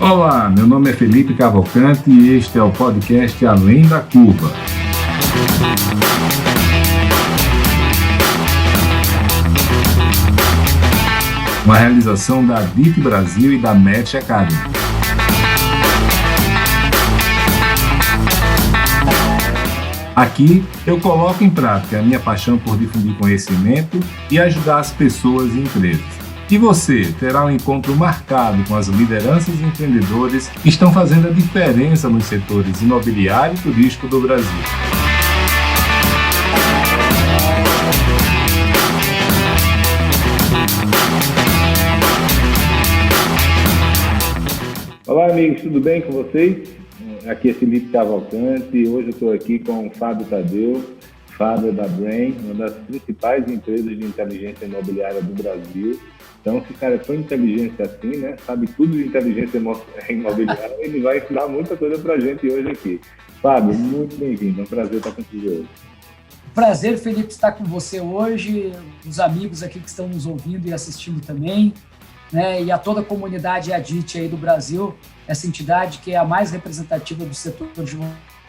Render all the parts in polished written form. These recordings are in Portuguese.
Olá, meu nome é Felipe Cavalcante e este é o podcast Além da Curva. Uma realização da DIT Brasil e da Match Academy. Aqui eu coloco em prática a minha paixão por difundir conhecimento e ajudar as pessoas e empresas. E você terá um encontro marcado com as lideranças e empreendedores que estão fazendo a diferença nos setores imobiliário e turístico do Brasil. Olá, amigos, tudo bem com vocês? Aqui é Felipe Cavalcante e hoje eu estou aqui com o Fábio Tadeu. Fábio é da Brain, uma das principais empresas de inteligência imobiliária do Brasil. Então, esse cara é tão inteligente assim, né? Sabe tudo de inteligência imobiliária, ele vai ensinar muita coisa para a gente hoje aqui. Fábio, muito bem-vindo, é um prazer estar contigo hoje. Prazer, Felipe, estar com você hoje, os amigos aqui que estão nos ouvindo e assistindo também, né? E a toda a comunidade ADIT aí do Brasil, essa entidade que é a mais representativa do setor de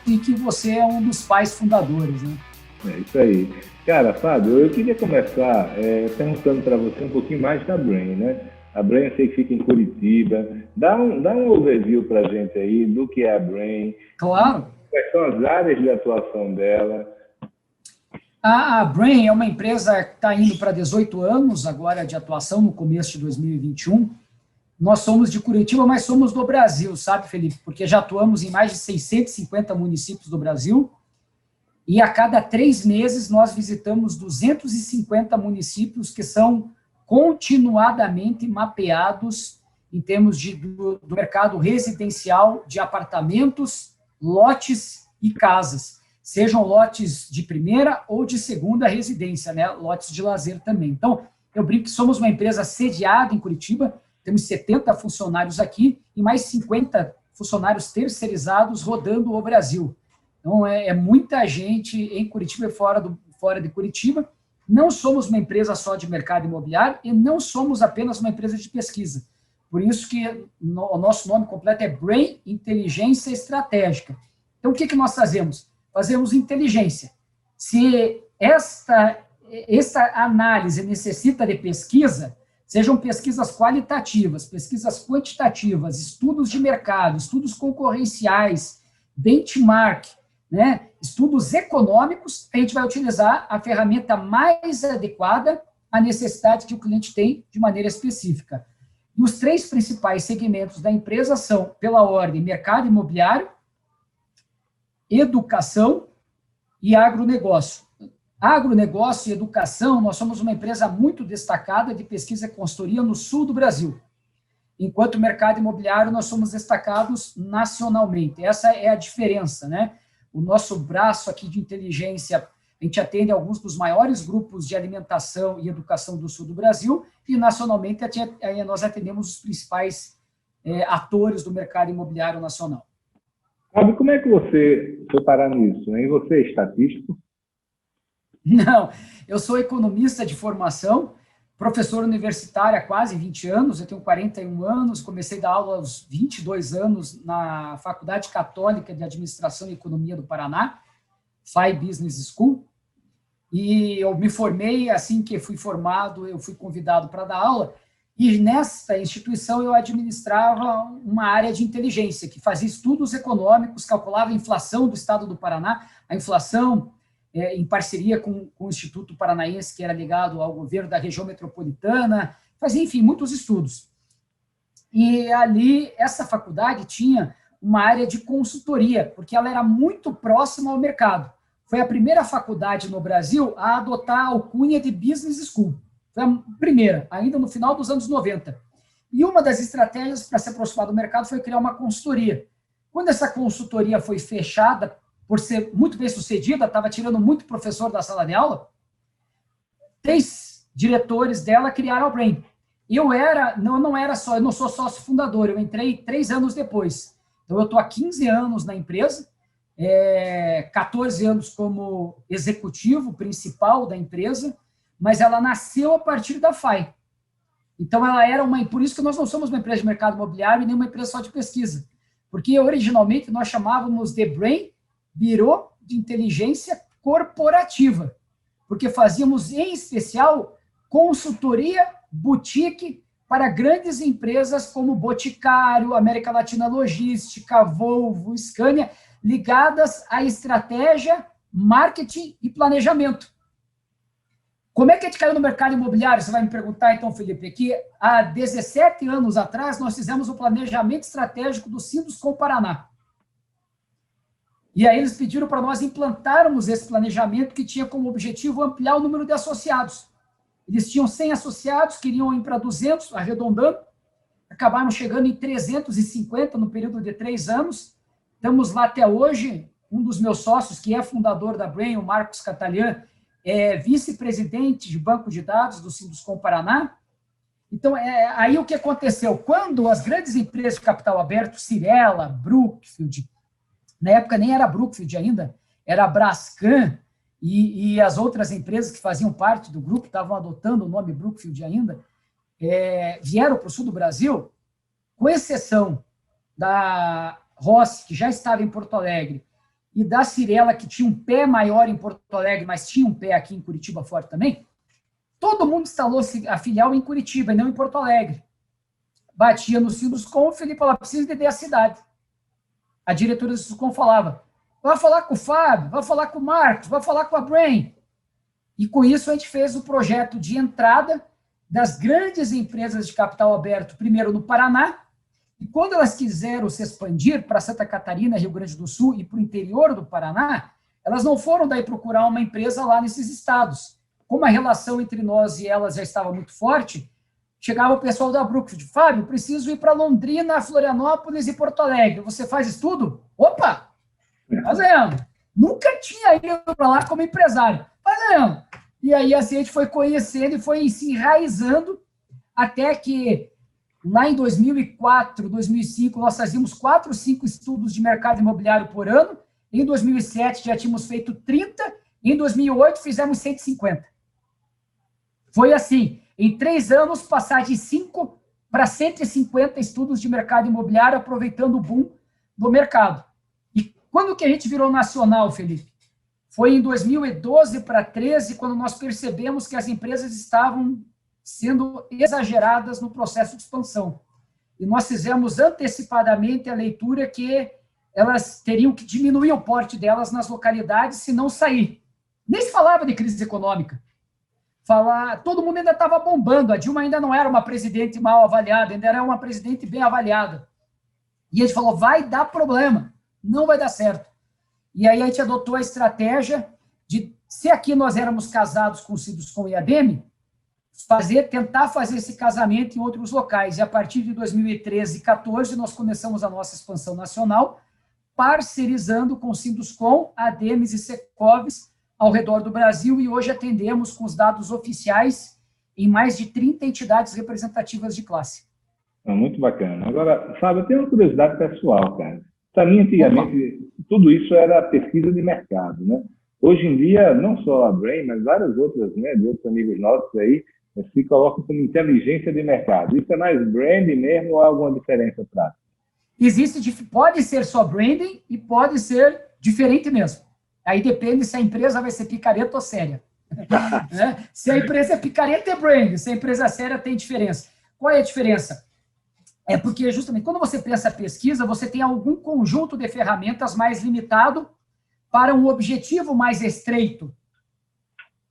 e que você é um dos pais fundadores, né? É isso aí. Cara, Fábio, eu queria começar perguntando para você um pouquinho mais da Brain, né? A Brain eu sei que fica em Curitiba. Dá um overview para a gente aí do que é a Brain. Claro. Quais são as áreas de atuação dela? A Brain é uma empresa que está indo para 18 anos agora de atuação no começo de 2021. Nós somos de Curitiba, mas somos do Brasil, sabe, Felipe? Porque já atuamos em mais de 650 municípios do Brasil. E a cada 3 meses nós visitamos 250 municípios que são continuadamente mapeados em termos do mercado residencial de apartamentos, lotes e casas, sejam lotes de primeira ou de segunda residência, né? Lotes de lazer também. Então, eu brinco que somos uma empresa sediada em Curitiba, temos 70 funcionários aqui e mais 50 funcionários terceirizados rodando o Brasil. Então, é muita gente em Curitiba e fora de Curitiba. Não somos uma empresa só de mercado imobiliário e não somos apenas uma empresa de pesquisa. Por isso que o nosso nome completo é Brain Inteligência Estratégica. Então, o que nós fazemos? Fazemos inteligência. Se esta análise necessita de pesquisa, sejam pesquisas qualitativas, pesquisas quantitativas, estudos de mercado, estudos concorrenciais, benchmark, né? Estudos econômicos, a gente vai utilizar a ferramenta mais adequada à necessidade que o cliente tem de maneira específica. E os 3 principais segmentos da empresa são, pela ordem, mercado imobiliário, educação e agronegócio. Agronegócio e educação, nós somos uma empresa muito destacada de pesquisa e consultoria no sul do Brasil. Enquanto mercado imobiliário, nós somos destacados nacionalmente. Essa é a diferença, né? O nosso braço aqui de inteligência, a gente atende alguns dos maiores grupos de alimentação e educação do sul do Brasil e, nacionalmente, nós atendemos os principais atores do mercado imobiliário nacional. Fábio, como é que você foi parar nisso, hein? Você é estatístico? Não, eu sou economista de formação, professor universitário há quase 20 anos, eu tenho 41 anos, comecei a dar aula aos 22 anos na Faculdade Católica de Administração e Economia do Paraná, FAI Business School, e eu me formei, assim que fui formado, eu fui convidado para dar aula, e nessa instituição eu administrava uma área de inteligência, que fazia estudos econômicos, calculava a inflação do estado do Paraná, a inflação em parceria com o Instituto Paranaense, que era ligado ao governo da região metropolitana, fazia, enfim, muitos estudos. E ali, essa faculdade tinha uma área de consultoria, porque ela era muito próxima ao mercado. Foi a primeira faculdade no Brasil a adotar a alcunha de Business School. Foi a primeira, ainda no final dos anos 90. E uma das estratégias para se aproximar do mercado foi criar uma consultoria. Quando essa consultoria foi fechada, por ser muito bem sucedida, estava tirando muito professor da sala de aula, 3 diretores dela criaram a Brain. Eu não sou sócio fundador, eu entrei 3 anos depois. Então, eu estou há 15 anos na empresa, 14 anos como executivo principal da empresa, mas ela nasceu a partir da FAI. Então, ela era por isso que nós não somos uma empresa de mercado imobiliário e nem uma empresa só de pesquisa. Porque, originalmente, nós chamávamos de Brain, Bureau de Inteligência Corporativa. Porque fazíamos, em especial, consultoria boutique para grandes empresas como Boticário, América Latina Logística, Volvo, Scania, ligadas à estratégia, marketing e planejamento. Como é que a gente caiu no mercado imobiliário? Você vai me perguntar, então, Felipe, que há 17 anos atrás nós fizemos o planejamento estratégico do Sinduscom Paraná. E aí eles pediram para nós implantarmos esse planejamento que tinha como objetivo ampliar o número de associados. Eles tinham 100 associados, queriam ir para 200, arredondando, acabaram chegando em 350 no período de 3 anos. Estamos lá até hoje. Um dos meus sócios, que é fundador da Brain, o Marcos Catalhã, é vice-presidente de banco de dados do Sinduscom Paraná. Então, aí o que aconteceu? Quando as grandes empresas de capital aberto, Cirela, Brookfield, na época nem era Brookfield ainda, era Brascan, e as outras empresas que faziam parte do grupo, estavam adotando o nome Brookfield ainda, vieram para o sul do Brasil, com exceção da Rossi, que já estava em Porto Alegre, e da Cirela, que tinha um pé maior em Porto Alegre, mas tinha um pé aqui em Curitiba forte também, todo mundo instalou a filial em Curitiba e não em Porto Alegre. Batia no Sinduscom, o Felipe falava, precisa de a cidade. A diretora do Sinduscom falava, vai falar com o Fábio, vai falar com o Marcos, vai falar com a Brain. E com isso a gente fez o projeto de entrada das grandes empresas de capital aberto, primeiro no Paraná, e quando elas quiseram se expandir para Santa Catarina, Rio Grande do Sul e para o interior do Paraná, elas não foram daí procurar uma empresa lá nesses estados. Como a relação entre nós e elas já estava muito forte, chegava o pessoal da Brookfield, Fábio, preciso ir para Londrina, Florianópolis e Porto Alegre. Você faz isso tudo? Opa! Fazendo. Nunca tinha ido para lá como empresário. Fazendo. E aí assim, a gente foi conhecendo e foi se enraizando até que lá em 2004, 2005, nós fazíamos 4 ou 5 estudos de mercado imobiliário por ano. Em 2007 já tínhamos feito 30. Em 2008 fizemos 150. Foi assim, em 3 anos, passar de 5 para 150 estudos de mercado imobiliário, aproveitando o boom do mercado. E quando que a gente virou nacional, Felipe? Foi em 2012 para 2013, quando nós percebemos que as empresas estavam sendo exageradas no processo de expansão. E nós fizemos antecipadamente a leitura que elas teriam que diminuir o porte delas nas localidades, se não sair. Nem se falava de crise econômica. Todo mundo ainda estava bombando, a Dilma ainda não era uma presidente mal avaliada, ainda era uma presidente bem avaliada. E a gente falou, vai dar problema, não vai dar certo. E aí a gente adotou a estratégia de, se aqui nós éramos casados com o Sinduscom e a Ademi, tentar fazer esse casamento em outros locais. E a partir de 2013 e 2014, nós começamos a nossa expansão nacional, parcerizando com o Sinduscom, Ademis e Secovis ao redor do Brasil, e hoje atendemos com os dados oficiais em mais de 30 entidades representativas de classe. Muito bacana. Agora, Fábio, eu tenho uma curiosidade pessoal, cara. Para mim, antigamente, tudo isso era pesquisa de mercado, né? Hoje em dia, não só a Brain, mas várias outras, né, de outros amigos nossos aí, se colocam como inteligência de mercado. Isso é mais branding mesmo ou há alguma diferença prática? Pode ser só branding e pode ser diferente mesmo. Aí depende se a empresa vai ser picareta ou séria. Né? Se a empresa é picareta, é branding. Se a empresa é séria, tem diferença. Qual é a diferença? É porque, justamente, quando você pensa pesquisa, você tem algum conjunto de ferramentas mais limitado para um objetivo mais estreito.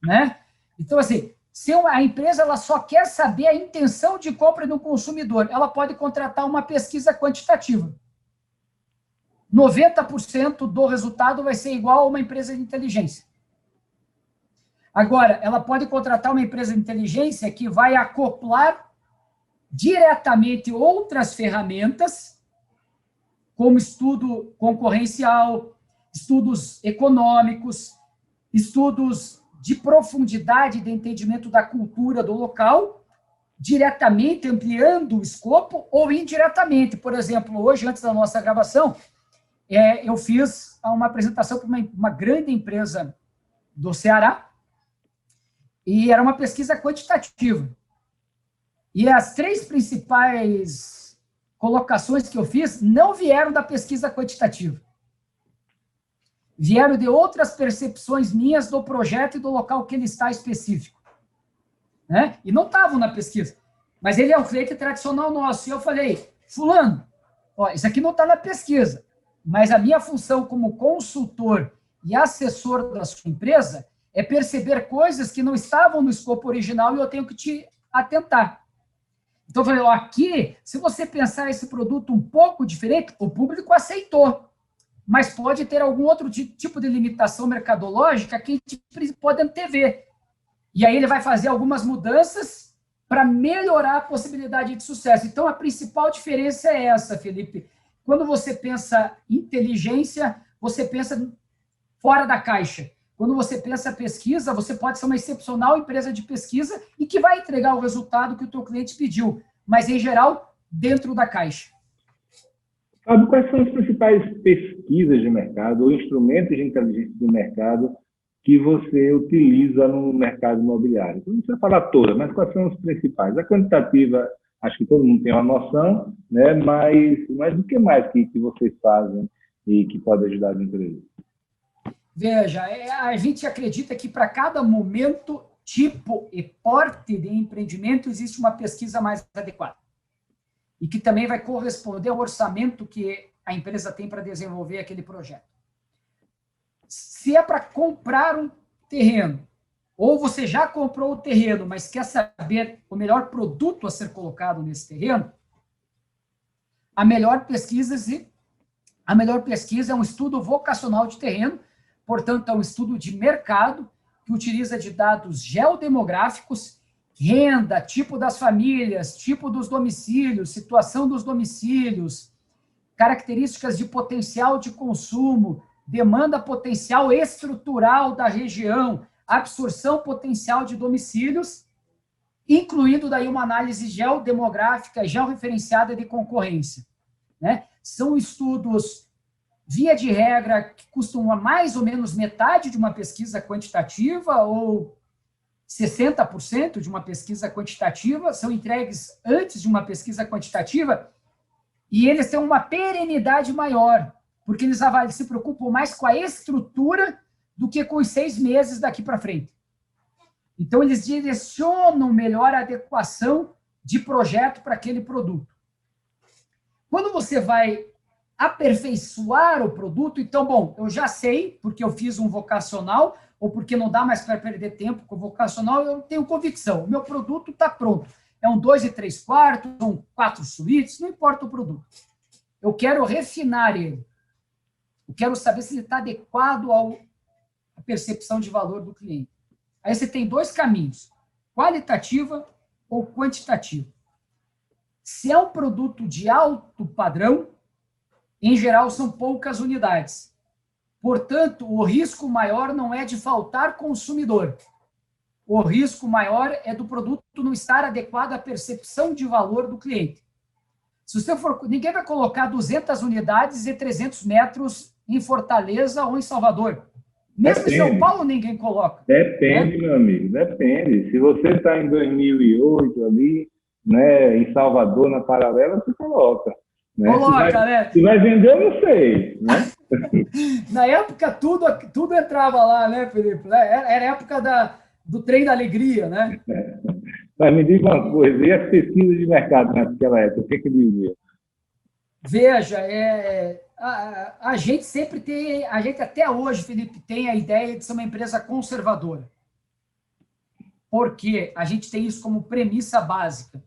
Né? Então, assim, se a empresa ela só quer saber a intenção de compra do consumidor, ela pode contratar uma pesquisa quantitativa. 90% do resultado vai ser igual a uma empresa de inteligência. Agora, ela pode contratar uma empresa de inteligência que vai acoplar diretamente outras ferramentas, como estudo concorrencial, estudos econômicos, estudos de profundidade de entendimento da cultura do local, diretamente ampliando o escopo ou indiretamente. Por exemplo, hoje, antes da nossa gravação, eu fiz uma apresentação para uma grande empresa do Ceará, e era uma pesquisa quantitativa. E as 3 principais colocações que eu fiz não vieram da pesquisa quantitativa. Vieram de outras percepções minhas do projeto e do local que ele está específico. Né? E não estavam na pesquisa. Mas ele é um cliente tradicional nosso. E eu falei, fulano, ó, isso aqui não está na pesquisa, mas a minha função como consultor e assessor da sua empresa é perceber coisas que não estavam no escopo original e eu tenho que te atentar. Então, eu falei, ó, aqui, se você pensar esse produto um pouco diferente, o público aceitou, mas pode ter algum outro tipo de limitação mercadológica que a gente pode antever. E aí ele vai fazer algumas mudanças para melhorar a possibilidade de sucesso. Então, a principal diferença é essa, Felipe. Quando você pensa inteligência, você pensa fora da caixa. Quando você pensa pesquisa, você pode ser uma excepcional empresa de pesquisa e que vai entregar o resultado que o teu cliente pediu, mas, em geral, dentro da caixa. Fábio, quais são as principais pesquisas de mercado ou instrumentos de inteligência de mercado que você utiliza no mercado imobiliário? Não precisa falar todas, mas quais são os principais? A quantitativa, acho que todo mundo tem uma noção, né? Mas o que mais que vocês fazem e que pode ajudar as empresas? Veja, a gente acredita que para cada momento, tipo e porte de empreendimento existe uma pesquisa mais adequada e que também vai corresponder ao orçamento que a empresa tem para desenvolver aquele projeto. Se é para comprar um terreno, ou você já comprou o terreno, mas quer saber o melhor produto a ser colocado nesse terreno, a melhor pesquisa é um estudo vocacional de terreno, portanto, é um estudo de mercado que utiliza de dados geodemográficos, renda, tipo das famílias, tipo dos domicílios, situação dos domicílios, características de potencial de consumo, demanda potencial estrutural da região, absorção potencial de domicílios, incluindo daí uma análise geodemográfica, georreferenciada de concorrência. Né? São estudos, via de regra, que custam mais ou menos metade de uma pesquisa quantitativa ou 60% de uma pesquisa quantitativa, são entregues antes de uma pesquisa quantitativa e eles têm uma perenidade maior, porque eles se preocupam mais com a estrutura do que com os 6 meses daqui para frente. Então, eles direcionam melhor a adequação de projeto para aquele produto. Quando você vai aperfeiçoar o produto, então, bom, eu já sei, porque eu fiz um vocacional, ou porque não dá mais para perder tempo com o vocacional, eu tenho convicção, o meu produto está pronto. É um 2 e 3 quartos, são 4 suítes, não importa o produto. Eu quero refinar ele. Eu quero saber se ele está adequado à percepção de valor do cliente. Aí você tem 2 caminhos, qualitativa ou quantitativa. Se é um produto de alto padrão, em geral, são poucas unidades. Portanto, o risco maior não é de faltar consumidor. O risco maior é do produto não estar adequado à percepção de valor do cliente. Se você ninguém vai colocar 200 unidades e 300 metros em Fortaleza ou em Salvador. Mesmo em São Paulo, ninguém coloca. Depende, né? Meu amigo, depende. Se você está em 2008 ali, né, em Salvador, na Paralela, você coloca. Né? Coloca, né? Se vai vender, eu não sei. Né? Na época, tudo entrava lá, né, Felipe? Era a época do trem da alegria, né? Mas me diga uma coisa, e as pesquisas de mercado naquela época, o que dizia? Veja, a gente sempre tem, a gente até hoje, Felipe, tem a ideia de ser uma empresa conservadora. Porque a gente tem isso como premissa básica.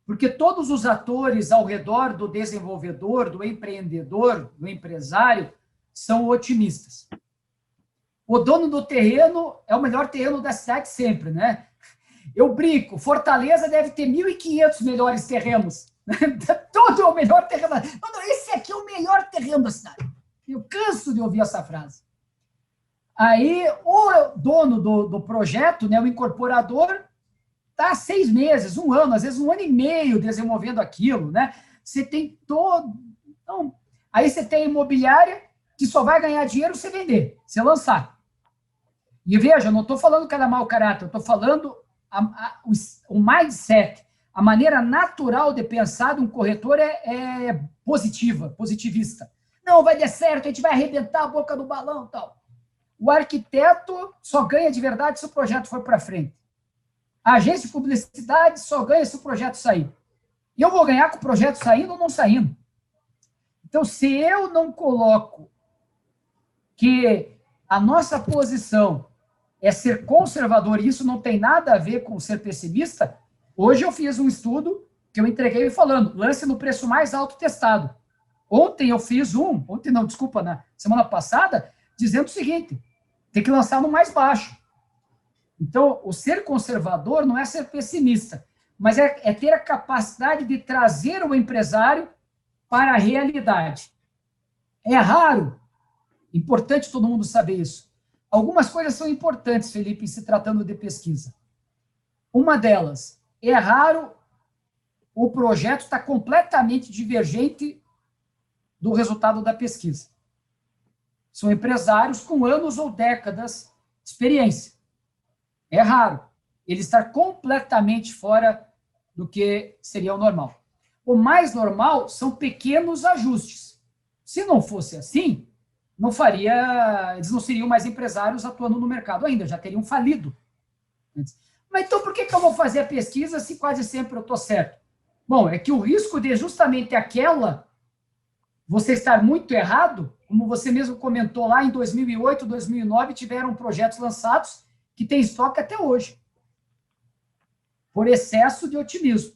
Porque todos os atores ao redor do desenvolvedor, do empreendedor, do empresário, são otimistas. O dono do terreno é o melhor terreno da cidade sempre, né? Eu brinco, Fortaleza deve ter 1.500 melhores terrenos. Todo é o melhor terreno. Não, esse aqui é o melhor terreno da cidade. Eu canso de ouvir essa frase. Aí, o dono do projeto, né, o incorporador, está há 6 meses, 1 ano, às vezes 1 ano e meio desenvolvendo aquilo, né? Você tem todo... Então, aí você tem a imobiliária que só vai ganhar dinheiro se vender, se lançar. E veja, eu não estou falando que ela é mau caráter, eu estou falando o mindset, a maneira natural de pensar de um corretor é positivista. Não, vai dar certo, a gente vai arrebentar a boca do balão e tal. O arquiteto só ganha de verdade se o projeto for para frente. A agência de publicidade só ganha se o projeto sair. E eu vou ganhar com o projeto saindo ou não saindo. Então, se eu não coloco que a nossa posição é ser conservador, e isso não tem nada a ver com ser pessimista, hoje eu fiz um estudo que eu entreguei falando, lance no preço mais alto testado. Ontem eu fiz na semana passada, dizendo o seguinte, tem que lançar no mais baixo. Então, o ser conservador não é ser pessimista, mas é ter a capacidade de trazer o empresário para a realidade. É raro, importante todo mundo saber isso. Algumas coisas são importantes, Felipe, em se tratando de pesquisa. Uma delas, é raro o projeto estar completamente divergente do resultado da pesquisa. São empresários com anos ou décadas de experiência. É raro ele estar completamente fora do que seria o normal. O mais normal são pequenos ajustes. Se não fosse assim, eles não seriam mais empresários atuando no mercado ainda, já teriam falido. Mas então por que eu vou fazer a pesquisa se quase sempre eu estou certo? Bom, é que o risco de justamente você estar muito errado, como você mesmo comentou lá em 2008, 2009, tiveram projetos lançados que têm estoque até hoje, por excesso de otimismo,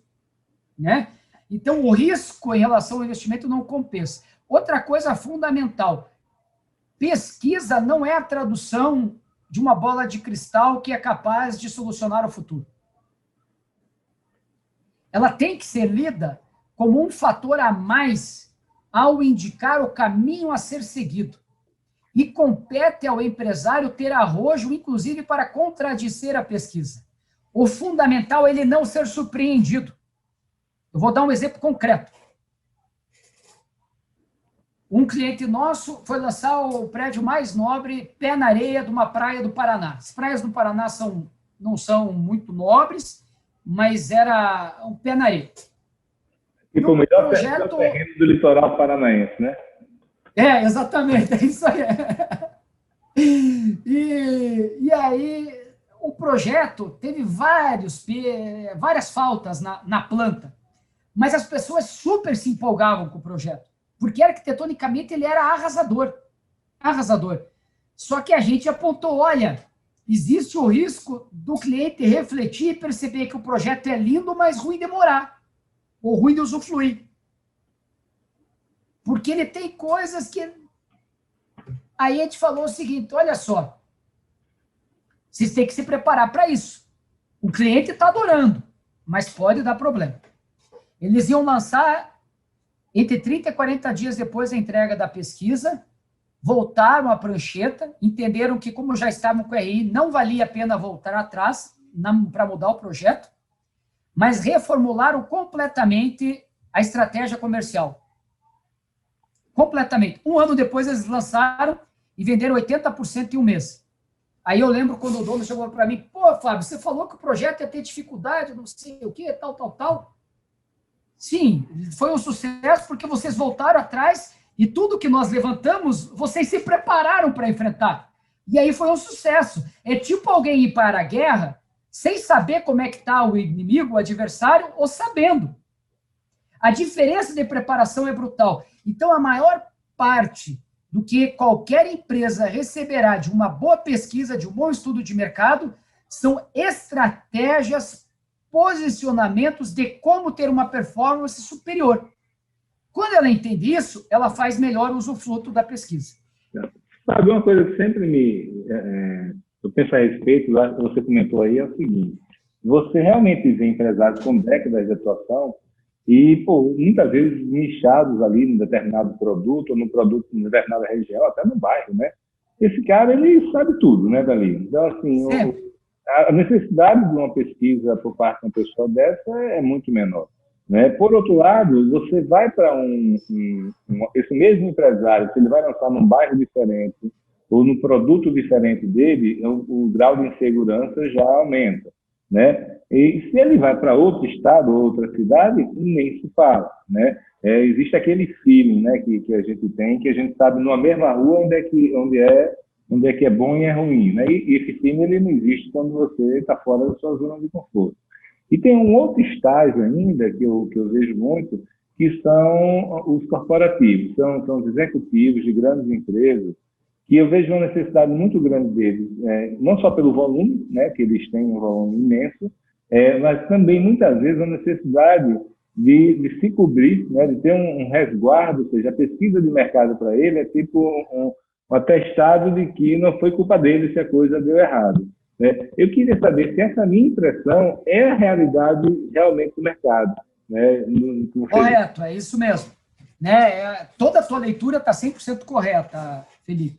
né? Então, o risco em relação ao investimento não compensa. Outra coisa fundamental, pesquisa não é a tradução de uma bola de cristal que é capaz de solucionar o futuro. Ela tem que ser lida como um fator a mais ao indicar o caminho a ser seguido. E compete ao empresário ter arrojo, inclusive, para contradizer a pesquisa. O fundamental é ele não ser surpreendido. Eu vou dar um exemplo concreto. Um cliente nosso foi lançar o prédio mais nobre, pé na areia, de uma praia do Paraná. As praias do Paraná não são muito nobres, mas era um pé na areia. Tipo o melhor terreno do litoral paranaense, né? Exatamente, é isso aí. E aí, o projeto teve várias faltas na planta, mas as pessoas super se empolgavam com o projeto, porque arquitetonicamente ele era arrasador. Só que a gente apontou, olha, existe o risco do cliente refletir e perceber que o projeto é lindo, mas ruim de morar, ou ruim de usufruir. Porque ele tem coisas que... Aí a gente falou o seguinte, olha só, vocês têm que se preparar para isso. O cliente está adorando, mas pode dar problema. Eles iam lançar entre 30 e 40 dias depois da entrega da pesquisa, voltaram à prancheta, entenderam que, como já estavam com o RI, não valia a pena voltar atrás para mudar o projeto, mas reformularam completamente a estratégia comercial. Completamente. Um ano depois, eles lançaram e venderam 80% em um mês. Aí eu lembro quando o dono chegou para mim, pô, Fábio, você falou que o projeto ia ter dificuldade, não sei o quê, tal. Sim, foi um sucesso porque vocês voltaram atrás e tudo que nós levantamos, vocês se prepararam para enfrentar. E aí foi um sucesso. É tipo alguém ir para a guerra sem saber como é que está o inimigo, o adversário, ou sabendo. A diferença de preparação é brutal. Então, a maior parte do que qualquer empresa receberá de uma boa pesquisa, de um bom estudo de mercado, são estratégias, posicionamentos de como ter uma performance superior. Quando ela entende isso, ela faz melhor o usufruto da pesquisa. Sabe, uma coisa que sempre eu penso a respeito, você comentou aí, é o seguinte, você realmente vê empresários com décadas de atuação e, muitas vezes nichados ali em determinado produto, ou no produto em determinada região, até no bairro, né? Esse cara, ele sabe tudo, né, dali? Então, assim, a necessidade de uma pesquisa por parte de uma pessoa dessa é muito menor, né? Por outro lado, você vai para esse mesmo empresário, se ele vai lançar num bairro diferente ou no produto diferente dele, o grau de insegurança já aumenta, né? E se ele vai para outro estado, outra cidade, nem se fala, né? Existe aquele feeling, né, que a gente tem, que a gente sabe numa mesma rua onde é que é bom e é ruim, né? E esse feeling ele não existe quando você está fora da sua zona de conforto. E tem um outro estágio ainda que eu vejo muito, que são os corporativos, são os executivos de grandes empresas, que eu vejo uma necessidade muito grande deles, não só pelo volume, né, que eles têm um volume imenso, mas também, muitas vezes, a necessidade de se cobrir, né, de ter um resguardo, ou seja, a pesquisa de mercado para ele é tipo um atestado de que não foi culpa dele se a coisa deu errado. Né? Eu queria saber se essa minha impressão é a realidade realmente do mercado. Né? Correto, é isso mesmo. Né? Toda a tua leitura está 100% correta, Felipe.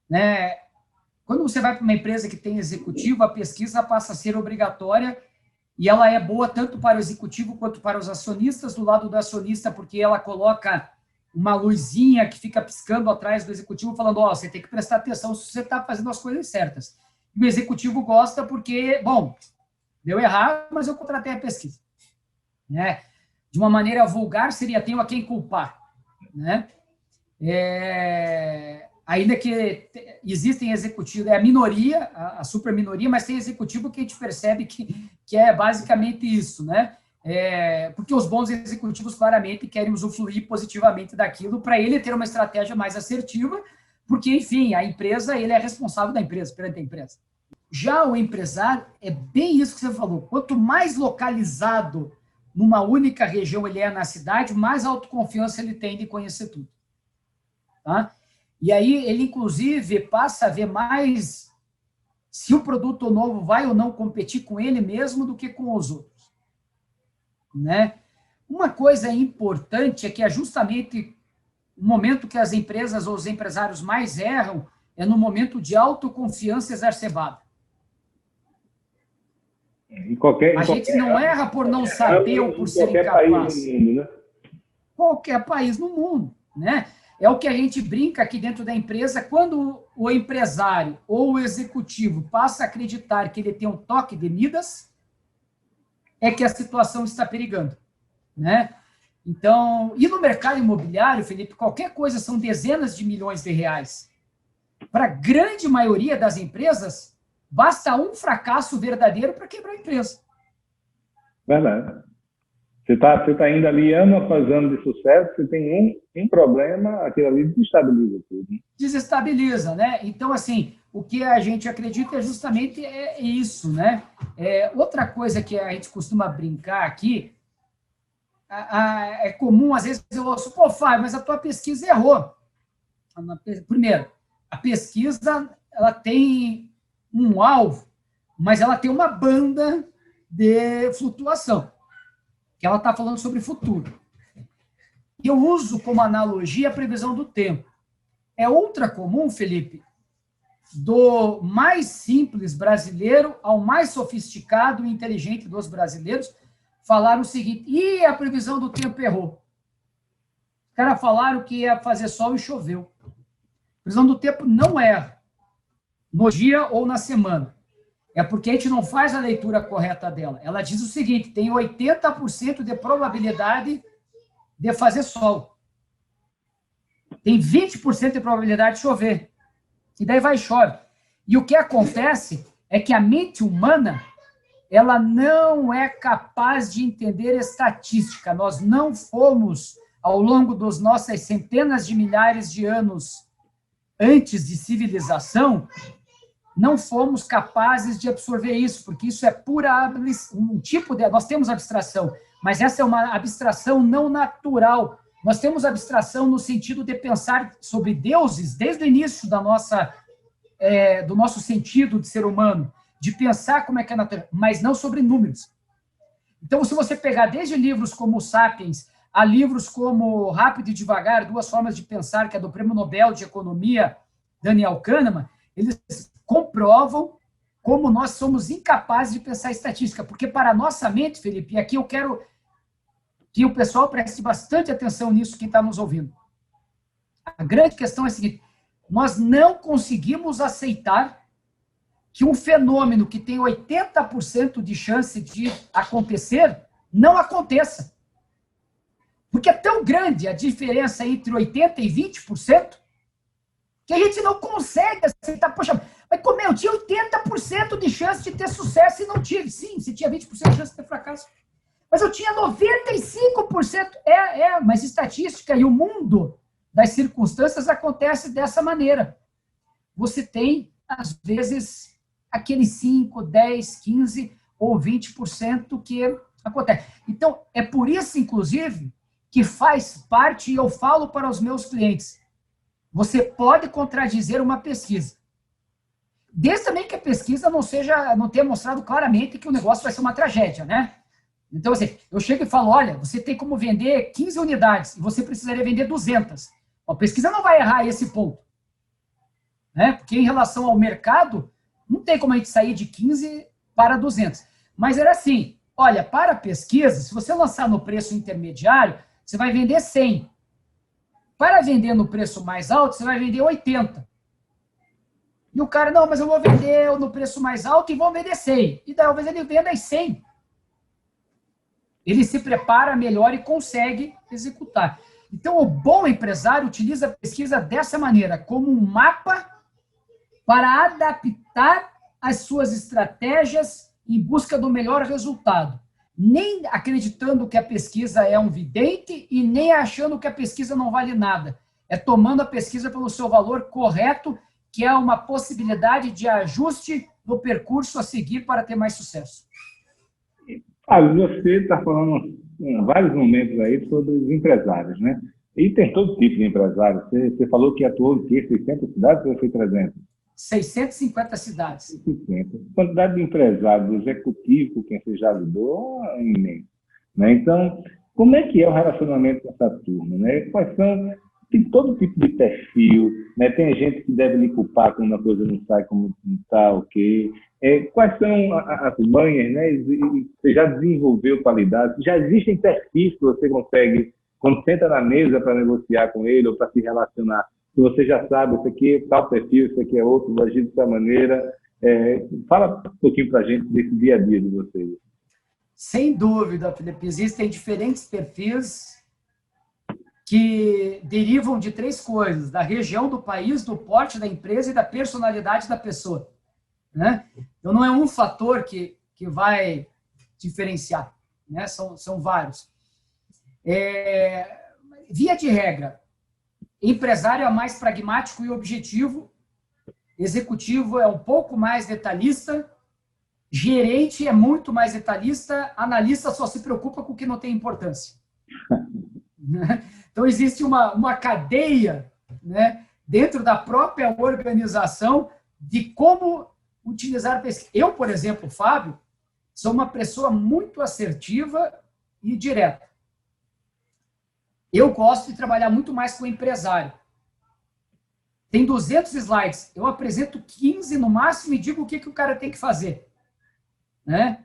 Né? Quando você vai para uma empresa que tem executivo, a pesquisa passa a ser obrigatória e ela é boa tanto para o executivo quanto para os acionistas, do lado do acionista, porque ela coloca uma luzinha que fica piscando atrás do executivo, falando, você tem que prestar atenção se você está fazendo as coisas certas. E o executivo gosta porque, bom, deu errado, mas eu contratei a pesquisa. Né? De uma maneira vulgar, seria tenho a quem culpar. Né? Ainda que existem executivos, é a minoria, a super minoria, mas tem executivo que a gente percebe que é basicamente isso, né? Porque os bons executivos claramente querem usufruir positivamente daquilo para ele ter uma estratégia mais assertiva, porque, enfim, a empresa, ele é responsável da empresa, perante a empresa. Já o empresário, é bem isso que você falou, quanto mais localizado numa única região ele é na cidade, mais autoconfiança ele tem de conhecer tudo. Tá? E aí ele, inclusive, passa a ver mais se o produto novo vai ou não competir com ele mesmo do que com os outros. Né? Uma coisa importante é que é justamente o momento que as empresas ou os empresários mais erram é no momento de autoconfiança exacerbada. A gente não erra por não saber ou por ser incapaz. Qualquer país no mundo. Né? É o que a gente brinca aqui dentro da empresa, quando o empresário ou o executivo passa a acreditar que ele tem um toque de Midas, é que a situação está perigando. Né? Então, e no mercado imobiliário, Felipe, qualquer coisa são dezenas de milhões de reais. Para a grande maioria das empresas, basta um fracasso verdadeiro para quebrar a empresa. Verdade. Você tá indo ali ano após ano de sucesso, você tem um problema, aquilo ali desestabiliza tudo. Desestabiliza, né? Então, assim, o que a gente acredita é justamente isso, né? Outra coisa que a gente costuma brincar aqui, é comum, às vezes, eu ouço, Fábio, mas a tua pesquisa errou. Primeiro, a pesquisa, ela tem um alvo, mas ela tem uma banda de flutuação, que ela está falando sobre futuro. E eu uso como analogia a previsão do tempo. É ultra comum, Felipe, do mais simples brasileiro ao mais sofisticado e inteligente dos brasileiros, falaram o seguinte, a previsão do tempo errou. Os caras falaram que ia fazer sol e choveu. A previsão do tempo não erra, no dia ou na semana. É porque a gente não faz a leitura correta dela. Ela diz o seguinte, tem 80% de probabilidade de fazer sol. Tem 20% de probabilidade de chover. E daí vai e chove. E o que acontece é que a mente humana, ela não é capaz de entender estatística. Nós não fomos, ao longo das nossas centenas de milhares de anos antes de civilização, não fomos capazes de absorver isso, porque isso é pura um tipo de... Nós temos abstração, mas essa é uma abstração não natural. Nós temos abstração no sentido de pensar sobre deuses desde o início da do nosso sentido de ser humano, de pensar como é que é a natureza, mas não sobre números. Então, se você pegar desde livros como o Sapiens, a livros como Rápido e Devagar, Duas Formas de Pensar, que é do Prêmio Nobel de Economia, Daniel Kahneman, eles comprovam como nós somos incapazes de pensar estatística, porque para a nossa mente, Felipe, e aqui eu quero que o pessoal preste bastante atenção nisso, quem está nos ouvindo. A grande questão é a seguinte, nós não conseguimos aceitar que um fenômeno que tem 80% de chance de acontecer não aconteça. Porque é tão grande a diferença entre 80% e 20% que a gente não consegue aceitar. Poxa, mas como eu tinha 80% de chance de ter sucesso e não tive. Sim, você tinha 20% de chance de ter fracasso. Mas eu tinha 95%. Mas estatística e o mundo das circunstâncias acontece dessa maneira. Você tem, às vezes, aqueles 5, 10, 15 ou 20% que acontece. Então, é por isso, inclusive, que faz parte, e eu falo para os meus clientes, você pode contradizer uma pesquisa. Desde também que a pesquisa não tenha mostrado claramente que o negócio vai ser uma tragédia, né? Então, assim, eu chego e falo, olha, você tem como vender 15 unidades e você precisaria vender 200. A pesquisa não vai errar esse ponto. Né? Porque em relação ao mercado, não tem como a gente sair de 15 para 200. Mas era assim, olha, para a pesquisa, se você lançar no preço intermediário, você vai vender 100. Para vender no preço mais alto, você vai vender 80. E o cara, não, mas eu vou vender no preço mais alto e vou vender 100. E talvez ele venda as 100. Ele se prepara melhor e consegue executar. Então, o bom empresário utiliza a pesquisa dessa maneira, como um mapa para adaptar as suas estratégias em busca do melhor resultado. Nem acreditando que a pesquisa é um vidente e nem achando que a pesquisa não vale nada. É tomando a pesquisa pelo seu valor correto, que é uma possibilidade de ajuste do percurso a seguir para ter mais sucesso. Você está falando em vários momentos aí sobre os empresários, né? E tem todo tipo de empresário. Você falou que atuou em 600 cidades ou foi 300? 650 cidades. 650. A quantidade de empresários executivos com quem você já lidou é imensa. Né? Então, como é que é o relacionamento com essa turma? Né? Quais são... Tem todo tipo de perfil, né? Tem gente que deve lhe culpar quando uma coisa não sai como não está, ok? Quais são as manhas, né? Você já desenvolveu qualidades? Já existem perfis que você consegue, quando senta na mesa para negociar com ele ou para se relacionar, que você já sabe, isso aqui é tal perfil, isso aqui é outro, vou agir dessa maneira. Fala um pouquinho para a gente desse dia a dia de vocês. Sem dúvida, Felipe, existem diferentes perfis que derivam de 3 coisas: da região do país, do porte da empresa e da personalidade da pessoa. Né? Então, não é um fator que vai diferenciar, né? São vários. Via de regra, empresário é mais pragmático e objetivo, executivo é um pouco mais detalhista, gerente é muito mais detalhista, analista só se preocupa com o que não tem importância. Então, existe uma cadeia, né, dentro da própria organização de como utilizar a pesquisa. Eu, por exemplo, Fábio, sou uma pessoa muito assertiva e direta. Eu gosto de trabalhar muito mais com o empresário. Tem 200 slides, eu apresento 15 no máximo e digo o que o cara tem que fazer. Né?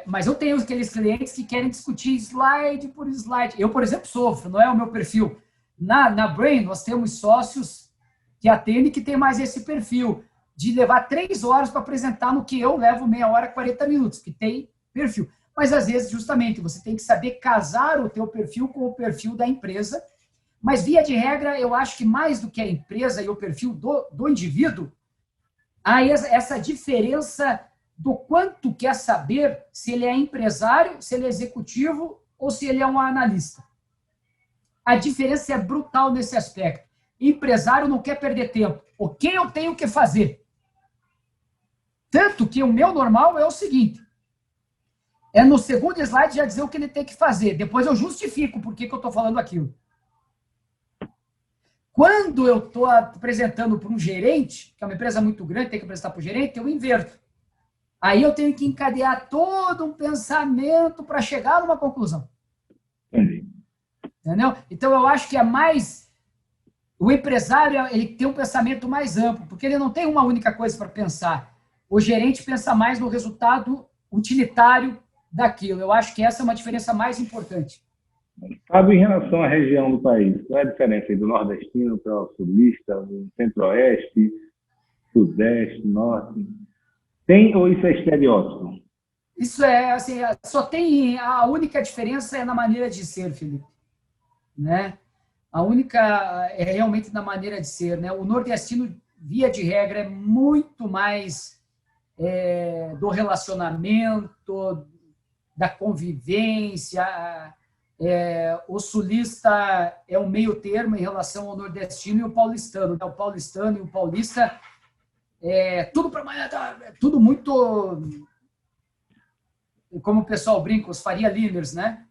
Mas eu tenho aqueles clientes que querem discutir slide por slide. Eu, por exemplo, sofro, não é o meu perfil. Na Brain, nós temos sócios que atendem que tem mais esse perfil, de levar 3 horas para apresentar no que eu levo meia hora, 40 minutos, que tem perfil. Mas, às vezes, justamente, você tem que saber casar o teu perfil com o perfil da empresa. Mas, via de regra, eu acho que mais do que a empresa e o perfil do indivíduo, há essa diferença do quanto quer saber se ele é empresário, se ele é executivo ou se ele é um analista. A diferença é brutal nesse aspecto. Empresário não quer perder tempo. O que eu tenho que fazer? Tanto que o meu normal é o seguinte, no segundo slide já dizer o que ele tem que fazer. Depois eu justifico por que eu estou falando aquilo. Quando eu estou apresentando para um gerente, que é uma empresa muito grande, tem que apresentar para o gerente, eu inverto. Aí eu tenho que encadear todo um pensamento para chegar numa conclusão. Entendi. Entendeu? Então, eu acho que é mais... O empresário, ele tem um pensamento mais amplo, porque ele não tem uma única coisa para pensar. O gerente pensa mais no resultado utilitário daquilo. Eu acho que essa é uma diferença mais importante. Fábio, em relação à região do país, qual é a diferença do nordestino para o sulista, do centro-oeste? Sudeste, Norte. Tem ou isso é estereótipo? Isso é, assim, só tem... A única diferença é na maneira de ser, Felipe. Né? A única é realmente na maneira de ser. Né? O nordestino, via de regra, é muito mais do relacionamento, da convivência. O sulista é um meio termo em relação ao nordestino e o paulistano. Né? O paulistano e o paulista tudo para amanhã, tudo muito, como o pessoal brinca, os Faria Limers, né?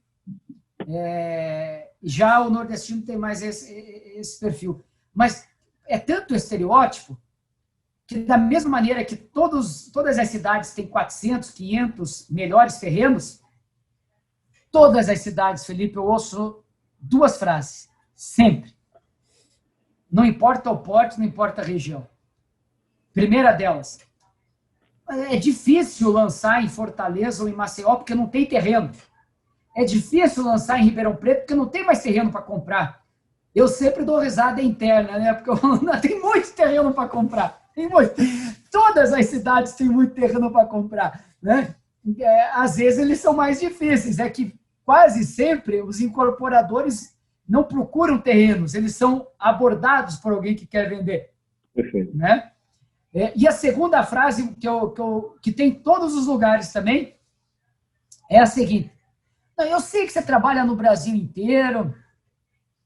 Já o nordestino tem mais esse perfil. Mas é tanto estereótipo que, da mesma maneira que todas as cidades têm 400, 500 melhores terrenos, todas as cidades, Felipe, eu ouço duas frases, sempre. Não importa o porte, não importa a região. Primeira delas, é difícil lançar em Fortaleza ou em Maceió porque não tem terreno. É difícil lançar em Ribeirão Preto porque não tem mais terreno para comprar. Eu sempre dou risada interna, né? Porque tem muito terreno para comprar. Tem muito. Todas as cidades têm muito terreno para comprar, né? Às vezes eles são mais difíceis. É que quase sempre os incorporadores não procuram terrenos, eles são abordados por alguém que quer vender. Perfeito. Né? E a segunda frase que tem em todos os lugares também é a seguinte: eu sei que você trabalha no Brasil inteiro,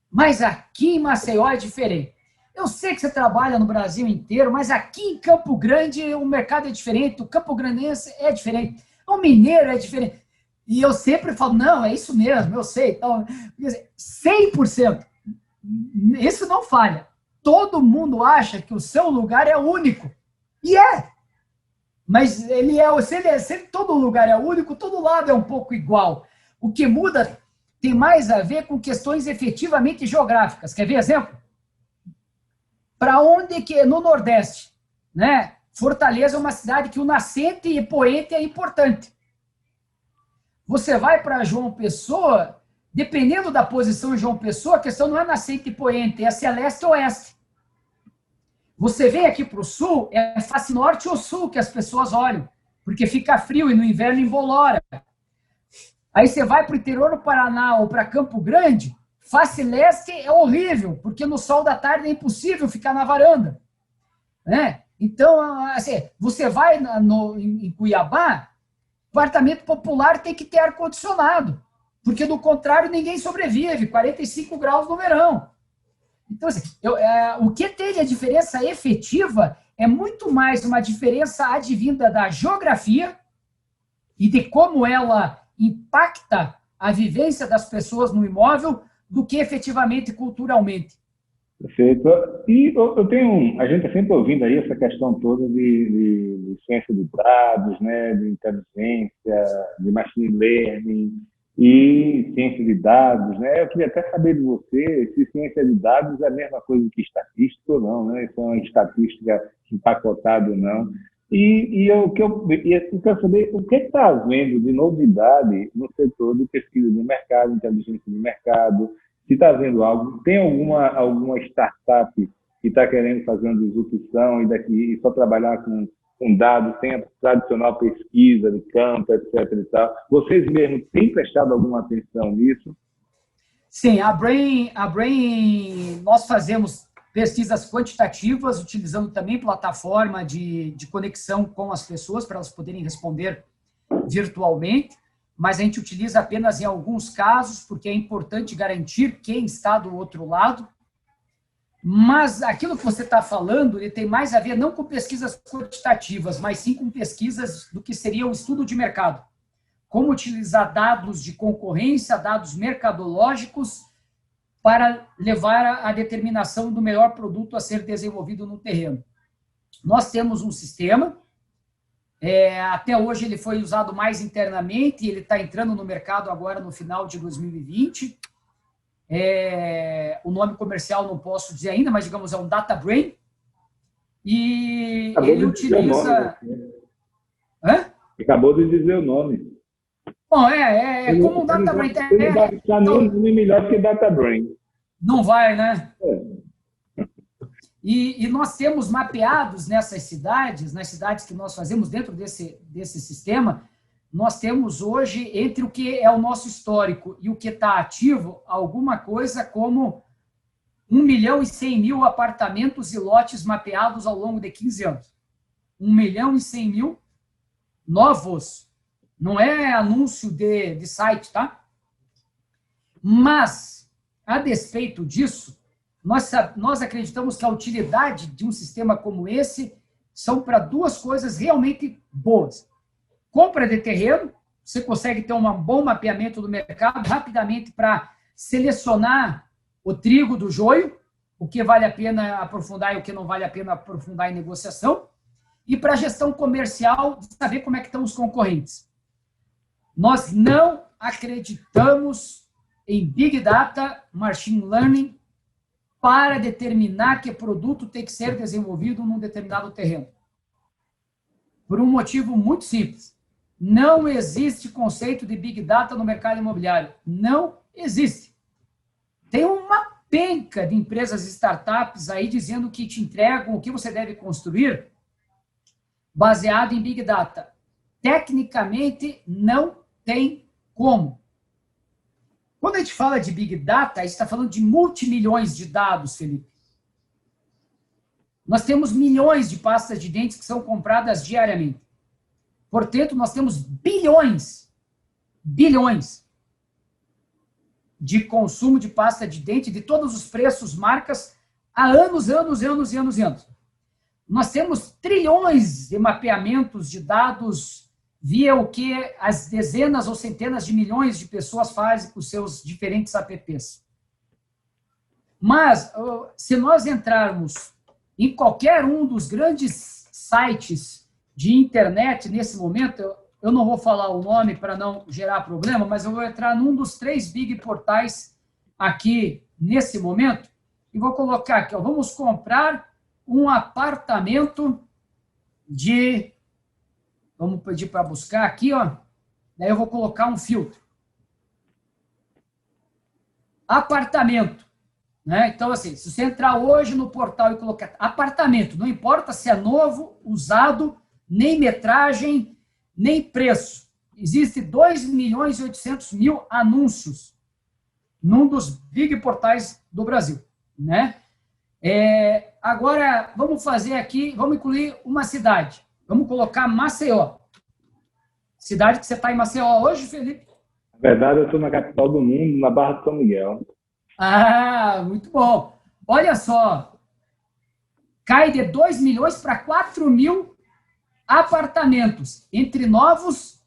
mas aqui em Maceió é diferente. Eu sei que você trabalha no Brasil inteiro, mas aqui em Campo Grande o mercado é diferente, o campo-grandense é diferente, o mineiro é diferente. E eu sempre falo, não, é isso mesmo, eu sei. Então, 100%, isso não falha. Todo mundo acha que o seu lugar é único. E é. Mas se todo lugar é único, todo lado é um pouco igual. O que muda tem mais a ver com questões efetivamente geográficas. Quer ver exemplo? Para onde que no Nordeste, né? Fortaleza é uma cidade que o nascente e poente é importante. Você vai para João Pessoa, dependendo da posição de João Pessoa, a questão não é nascente e poente, é se é leste ou oeste. Você vem aqui para o sul, é face norte ou sul que as pessoas olham, porque fica frio e no inverno embolora. Aí você vai para o interior do Paraná ou para Campo Grande, face leste é horrível, porque no sol da tarde é impossível ficar na varanda. Né? Então, assim, você vai em Cuiabá, apartamento popular tem que ter ar-condicionado, porque do contrário ninguém sobrevive, 45 graus no verão. Então, assim, o que tem de diferença efetiva é muito mais uma diferença advinda da geografia e de como ela impacta a vivência das pessoas no imóvel do que efetivamente culturalmente. Perfeito. E a gente está sempre ouvindo aí essa questão toda de ciência de dados, né, de inteligência, de machine learning e ciência de dados, né? Eu queria até saber de você se ciência de dados é a mesma coisa que estatística ou não, né? Se é uma estatística empacotada ou não. Eu quero saber o que está havendo de novidade no setor de pesquisa de mercado, inteligência de mercado. Se está havendo algo, tem alguma startup que está querendo fazer uma disrupção e só trabalhar com dados, tem a tradicional pesquisa de campo, etc. e tal. Vocês mesmos têm prestado alguma atenção nisso? Sim, a Brain, nós fazemos pesquisas quantitativas, utilizando também plataforma de conexão com as pessoas, para elas poderem responder virtualmente, mas a gente utiliza apenas em alguns casos, porque é importante garantir quem está do outro lado. Mas aquilo que você está falando, ele tem mais a ver não com pesquisas quantitativas, mas sim com pesquisas do que seria o estudo de mercado. Como utilizar dados de concorrência, dados mercadológicos, para levar à determinação do melhor produto a ser desenvolvido no terreno. Nós temos um sistema, até hoje ele foi usado mais internamente, ele está entrando no mercado agora no final de 2020, o nome comercial não posso dizer ainda, mas digamos é um Data Brain, e ele utiliza... Acabou de dizer o nome. Bom, como um Data Brain. Ele vai ficar nome melhor que Data Brain. Não vai, né? E nós temos mapeados nessas cidades, nas cidades que nós fazemos dentro desse sistema, nós temos hoje, entre o que é o nosso histórico e o que está ativo, alguma coisa como 1.100.000 apartamentos e lotes mapeados ao longo de 15 anos. 1.100.000 novos. Não é anúncio de site, tá? Mas, a despeito disso, nós acreditamos que a utilidade de um sistema como esse são para duas coisas realmente boas. Compra de terreno, você consegue ter um bom mapeamento do mercado rapidamente para selecionar o trigo do joio, o que vale a pena aprofundar e o que não vale a pena aprofundar em negociação, e para a gestão comercial, saber como é que estão os concorrentes. Nós não acreditamos em Big Data, Machine Learning, para determinar que produto tem que ser desenvolvido num determinado terreno. Por um motivo muito simples. Não existe conceito de Big Data no mercado imobiliário. Não existe. Tem uma penca de empresas startups aí dizendo que te entregam o que você deve construir baseado em Big Data. Tecnicamente, não tem como. Quando a gente fala de Big Data, a gente está falando de multimilhões de dados, Felipe. Nós temos milhões de pastas de dentes que são compradas diariamente. Portanto, nós temos bilhões de consumo de pasta de dente de todos os preços, marcas, há anos. Nós temos trilhões de mapeamentos de dados via o que as dezenas ou centenas de milhões de pessoas fazem com os seus diferentes apps. Mas, se nós entrarmos em qualquer um dos grandes sites de internet nesse momento, eu não vou falar o nome para não gerar problema, mas eu vou entrar num dos 3 big portais aqui nesse momento e vou colocar aqui, ó, vamos comprar um apartamento de... Vamos pedir para buscar aqui, ó. Daí eu vou colocar um filtro. Apartamento. Né? Então, assim, se você entrar hoje no portal e colocar apartamento, não importa se é novo, usado, nem metragem, nem preço. Existe 2.800.000 anúncios num dos big portais do Brasil. Né? Agora, vamos fazer aqui, vamos incluir uma cidade. Vamos colocar Maceió. Cidade que você está em Maceió hoje, Felipe? Na verdade, eu estou na capital do mundo, na Barra de São Miguel. Ah, muito bom. Olha só. Cai de 2 milhões para 4 mil apartamentos, entre novos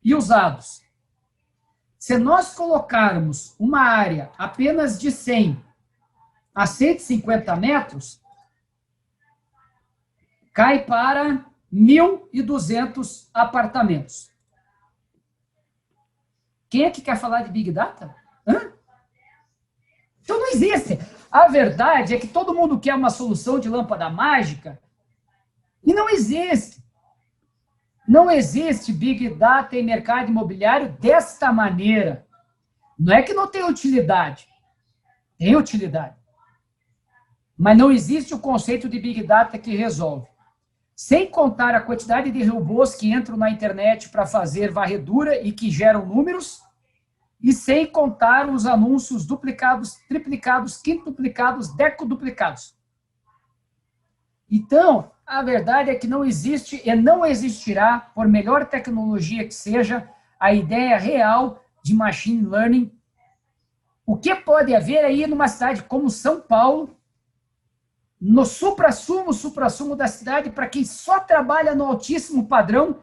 e usados. Se nós colocarmos uma área apenas de 100 a 150 metros, cai para 1.200 apartamentos. Quem é que quer falar de Big Data? Hã? Então não existe. A verdade é que todo mundo quer uma solução de lâmpada mágica e não existe. Não existe Big Data em mercado imobiliário desta maneira. Não é que não tem utilidade. Tem utilidade. Mas não existe o conceito de Big Data que resolve. Sem contar a quantidade de robôs que entram na internet para fazer varredura e que geram números, e sem contar os anúncios duplicados, triplicados, quintuplicados, decuduplicados. Então, a verdade é que não existe e não existirá, por melhor tecnologia que seja, a ideia real de machine learning. O que pode haver aí numa cidade como São Paulo, no suprassumo da cidade, para quem só trabalha no altíssimo padrão,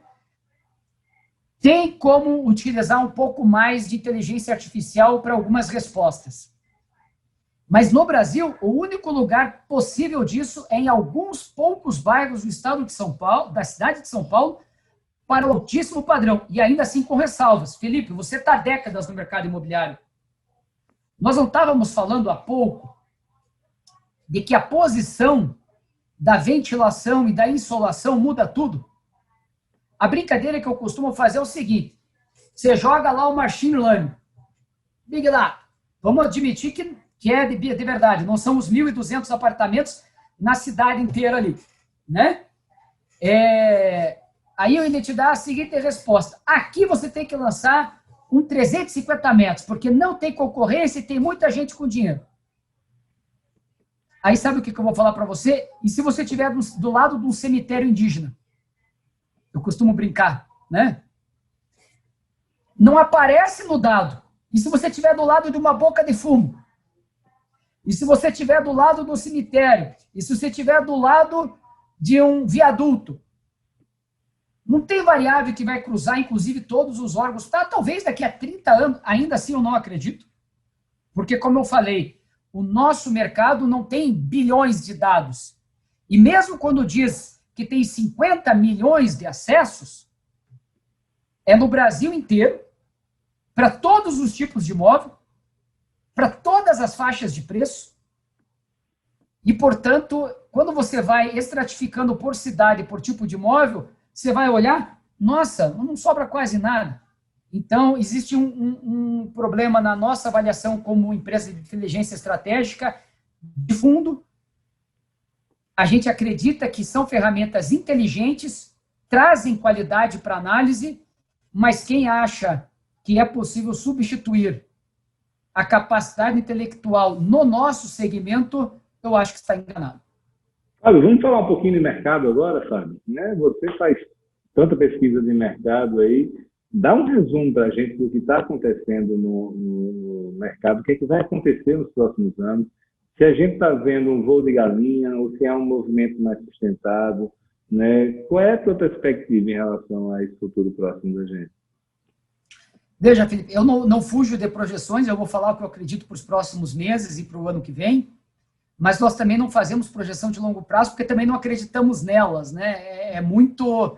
tem como utilizar um pouco mais de inteligência artificial para algumas respostas. Mas no Brasil, o único lugar possível disso é em alguns poucos bairros do estado de São Paulo, da cidade de São Paulo, para o altíssimo padrão, e ainda assim com ressalvas. Felipe, você está há décadas no mercado imobiliário. Nós não estávamos falando há pouco de que a posição da ventilação e da insolação muda tudo? A brincadeira que eu costumo fazer é o seguinte: você joga lá o machine learning, Big Data, vamos admitir que é de verdade, não são os 1.200 apartamentos, na cidade inteira ali, né? Aí eu ainda te dar a seguinte resposta. Aqui você tem que lançar um 350 metros, porque não tem concorrência e tem muita gente com dinheiro. Aí sabe o que eu vou falar para você? E se você estiver do lado de um cemitério indígena? Eu costumo brincar, né? Não aparece no dado. E se você estiver do lado de uma boca de fumo? E se você estiver do lado do cemitério? E se você estiver do lado de um viaduto? Não tem variável que vai cruzar, inclusive, todos os órgãos. Tá, talvez daqui a 30 anos, ainda assim eu não acredito. Porque, como eu falei, o nosso mercado não tem bilhões de dados. E mesmo quando diz que tem 50 milhões de acessos, é no Brasil inteiro, para todos os tipos de imóvel, para todas as faixas de preço. E, portanto, quando você vai estratificando por cidade, por tipo de imóvel, você vai olhar, nossa, não sobra quase nada. Então, existe um problema na nossa avaliação como empresa de inteligência estratégica de fundo. A gente acredita que são ferramentas inteligentes, trazem qualidade para análise, mas quem acha que é possível substituir a capacidade intelectual no nosso segmento, eu acho que está enganado. Fábio, vamos falar um pouquinho de mercado agora, Fábio? Né? Você faz tanta pesquisa de mercado aí. Dá um resumo para a gente do que está acontecendo no mercado, o que é que vai acontecer nos próximos anos, se a gente está vendo um voo de galinha ou se é um movimento mais sustentado, né? Qual é a tua perspectiva em relação a esse futuro próximo da gente? Veja, Felipe, eu não fujo de projeções, eu vou falar o que eu acredito para os próximos meses e para o ano que vem, mas nós também não fazemos projeção de longo prazo, porque também não acreditamos nelas, né? É muito...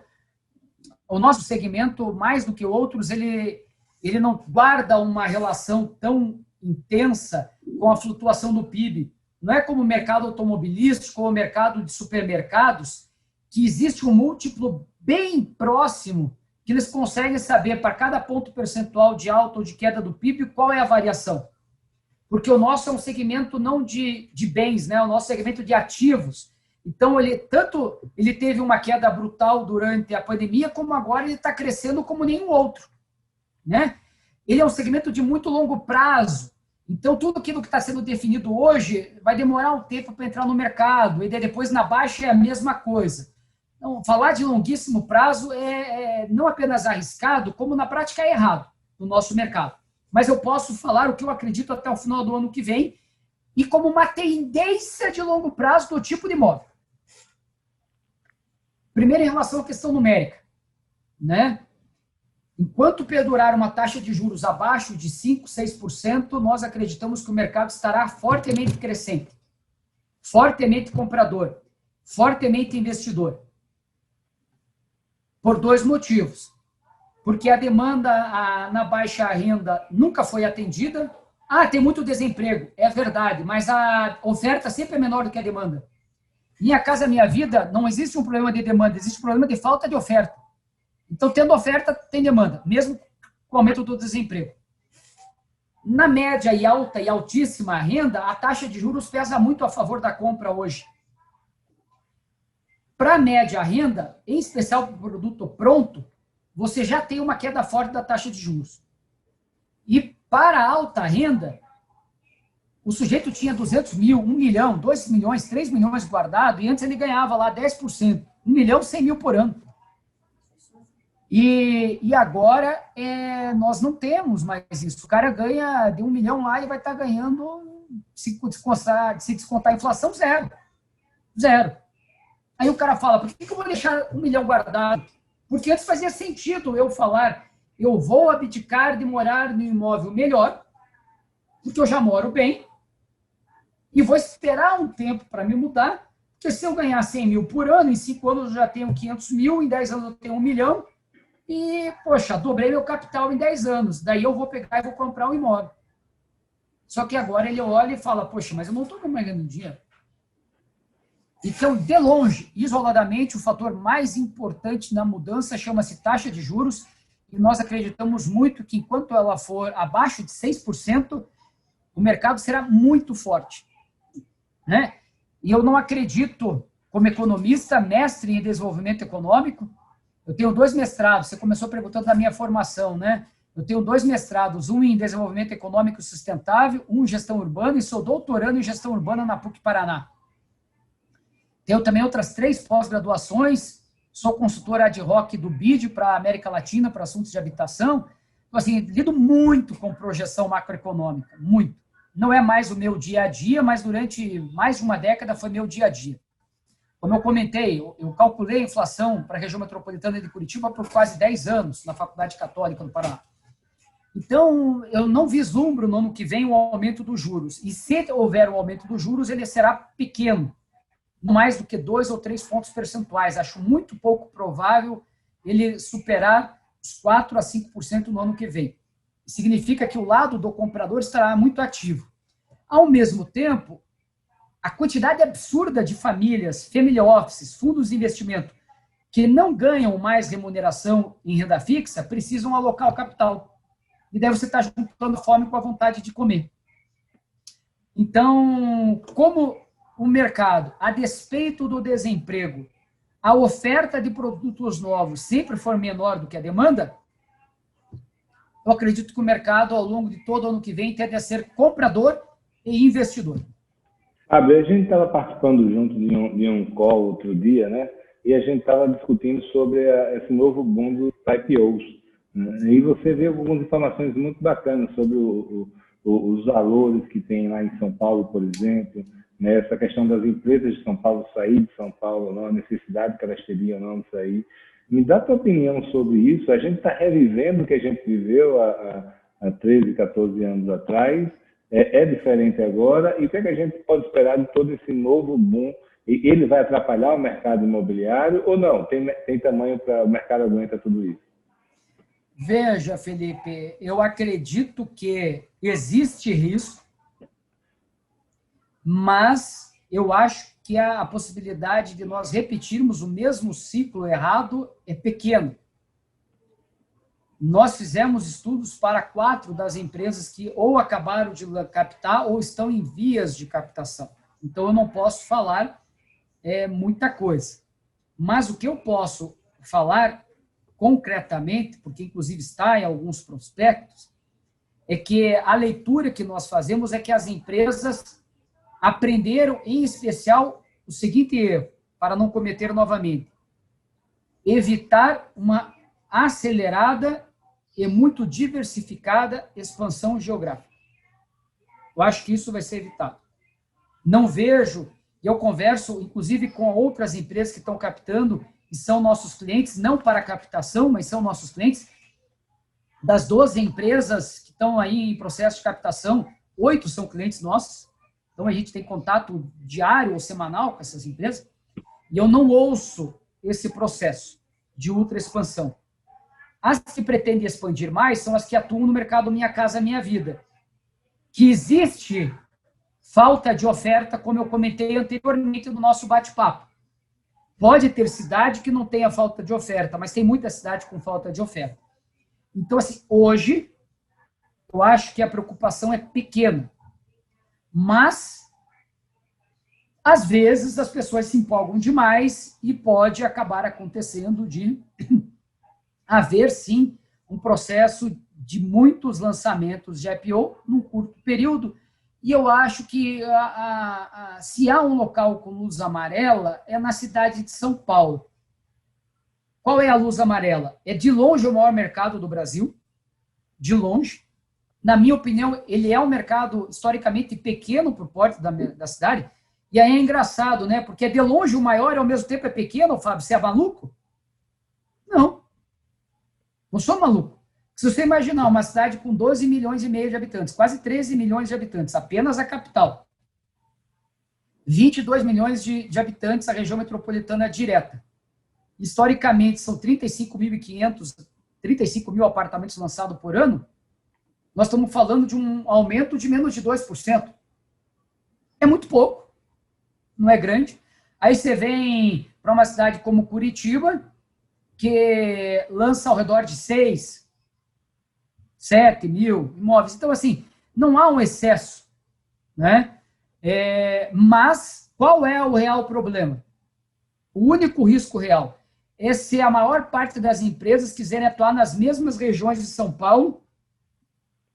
O nosso segmento, mais do que outros, ele não guarda uma relação tão intensa com a flutuação do PIB. Não é como o mercado automobilístico ou o mercado de supermercados, que existe um múltiplo bem próximo, que eles conseguem saber para cada ponto percentual de alta ou de queda do PIB qual é a variação. Porque o nosso é um segmento não de bens, né? O nosso segmento de ativos. Então, ele teve uma queda brutal durante a pandemia, como agora ele está crescendo como nenhum outro, né? Ele é um segmento de muito longo prazo. Então, tudo aquilo que está sendo definido hoje vai demorar um tempo para entrar no mercado, e depois na baixa é a mesma coisa. Então, falar de longuíssimo prazo é não apenas arriscado, como na prática é errado no nosso mercado. Mas eu posso falar o que eu acredito até o final do ano que vem e como uma tendência de longo prazo do tipo de imóvel. Primeiro, em relação à questão numérica, né? Enquanto perdurar uma taxa de juros abaixo de 5%, 6%, nós acreditamos que o mercado estará fortemente crescente, fortemente comprador, fortemente investidor. Por dois motivos. Porque a demanda na baixa renda nunca foi atendida. Tem muito desemprego. É verdade, mas a oferta sempre é menor do que a demanda. Minha Casa Minha Vida, não existe um problema de demanda, existe um problema de falta de oferta. Então, tendo oferta, tem demanda, mesmo com o aumento do desemprego. Na média e alta e altíssima renda, a taxa de juros pesa muito a favor da compra hoje. Para a média renda, em especial para o produto pronto, você já tem uma queda forte da taxa de juros. E para a alta renda, o sujeito tinha 200 mil, 1 milhão, 2 milhões, 3 milhões guardado, e antes ele ganhava lá 10%, 1 milhão, 100 mil por ano. E agora nós não temos mais isso. O cara ganha de 1 milhão lá e vai estar ganhando, se descontar a inflação, zero. Zero. Aí o cara fala, por que eu vou deixar 1 milhão guardado? Porque antes fazia sentido eu falar, eu vou abdicar de morar no imóvel melhor, porque eu já moro bem, e vou esperar um tempo para me mudar, porque se eu ganhar 100 mil por ano, em 5 anos eu já tenho 500 mil, em 10 anos eu tenho 1 milhão, e, poxa, dobrei meu capital em 10 anos, daí eu vou pegar e vou comprar um imóvel. Só que agora ele olha e fala, poxa, mas eu não estou ganhando dinheiro. Então, de longe, isoladamente, o fator mais importante na mudança chama-se taxa de juros, e nós acreditamos muito que enquanto ela for abaixo de 6%, o mercado será muito forte, né? E eu não acredito, como economista, mestre em desenvolvimento econômico, eu tenho 2 mestrados, você começou perguntando da minha formação, né? Eu tenho 2 mestrados, um em desenvolvimento econômico sustentável, um em gestão urbana, e sou doutorando em gestão urbana na PUC Paraná. Tenho também outras 3 pós-graduações, sou consultor ad hoc do BID para a América Latina, para assuntos de habitação. Então, assim, lido muito com projeção macroeconômica, muito. Não é mais o meu dia a dia, mas durante mais de uma década foi meu dia a dia. Como eu comentei, eu calculei a inflação para a região metropolitana de Curitiba por quase 10 anos na Faculdade Católica do Paraná. Então, eu não vislumbro no ano que vem o aumento dos juros. E se houver um aumento dos juros, ele será pequeno, não mais do que 2 ou 3 pontos percentuais. Acho muito pouco provável ele superar os 4 a 5% no ano que vem. Significa que o lado do comprador estará muito ativo. Ao mesmo tempo, a quantidade absurda de famílias, family offices, fundos de investimento, que não ganham mais remuneração em renda fixa, precisam alocar o capital. E daí você está juntando fome com a vontade de comer. Então, como o mercado, a despeito do desemprego, a oferta de produtos novos sempre for menor do que a demanda, eu acredito que o mercado, ao longo de todo o ano que vem, tende a ser comprador e investidor. Fábio, a gente estava participando junto de um call outro dia, né? E a gente estava discutindo sobre esse novo boom dos IPOs. Né? E você vê algumas informações muito bacanas sobre os valores que tem lá em São Paulo, por exemplo, né? Essa questão das empresas de São Paulo sair de São Paulo, não, a necessidade que elas teriam não de sair. Me dá a tua opinião sobre isso. A gente está revivendo o que a gente viveu há 13, 14 anos atrás. É diferente agora. E o que é que a gente pode esperar de todo esse novo boom? E ele vai atrapalhar o mercado imobiliário ou não? Tem tamanho para o mercado aguentar tudo isso? Veja, Felipe, eu acredito que existe risco, mas eu acho que a possibilidade de nós repetirmos o mesmo ciclo errado é pequena. Nós fizemos estudos para 4 das empresas que ou acabaram de captar ou estão em vias de captação. Então, eu não posso falar muita coisa. Mas o que eu posso falar concretamente, porque inclusive está em alguns prospectos, é que a leitura que nós fazemos é que as empresas aprenderam, em especial, o seguinte erro, para não cometer novamente: evitar uma acelerada e muito diversificada expansão geográfica. Eu acho que isso vai ser evitado. Não vejo, e eu converso, inclusive, com outras empresas que estão captando, e são nossos clientes, não para captação, mas são nossos clientes. Das 12 empresas que estão aí em processo de captação, 8 são clientes nossos. Então, a gente tem contato diário ou semanal com essas empresas. E eu não ouço esse processo de ultra expansão. As que pretendem expandir mais são as que atuam no mercado Minha Casa Minha Vida. Que existe falta de oferta, como eu comentei anteriormente no nosso bate-papo. Pode ter cidade que não tenha falta de oferta, mas tem muita cidade com falta de oferta. Então, assim, hoje, eu acho que a preocupação é pequena. Mas, às vezes, as pessoas se empolgam demais e pode acabar acontecendo de haver, sim, um processo de muitos lançamentos de IPO num curto período. E eu acho que se há um local com luz amarela, é na cidade de São Paulo. Qual é a luz amarela? É de longe o maior mercado do Brasil, de longe. Na minha opinião, ele é um mercado historicamente pequeno por porte da cidade. E aí é engraçado, né? Porque é de longe o maior e ao mesmo tempo é pequeno, Fábio. Você é maluco? Não. Não sou maluco. Se você imaginar uma cidade com 12 milhões e meio de habitantes, quase 13 milhões de habitantes, apenas a capital, 22 milhões de habitantes a região metropolitana direta. Historicamente, são 35.500, 35 mil apartamentos lançados por ano. Nós estamos falando de um aumento de menos de 2%. É muito pouco, não é grande. Aí você vem para uma cidade como Curitiba, que lança ao redor de 6, 7 mil imóveis. Então, assim, não há um excesso, né? Mas, Qual é o real problema? O único risco real é se a maior parte das empresas quiserem atuar nas mesmas regiões de São Paulo,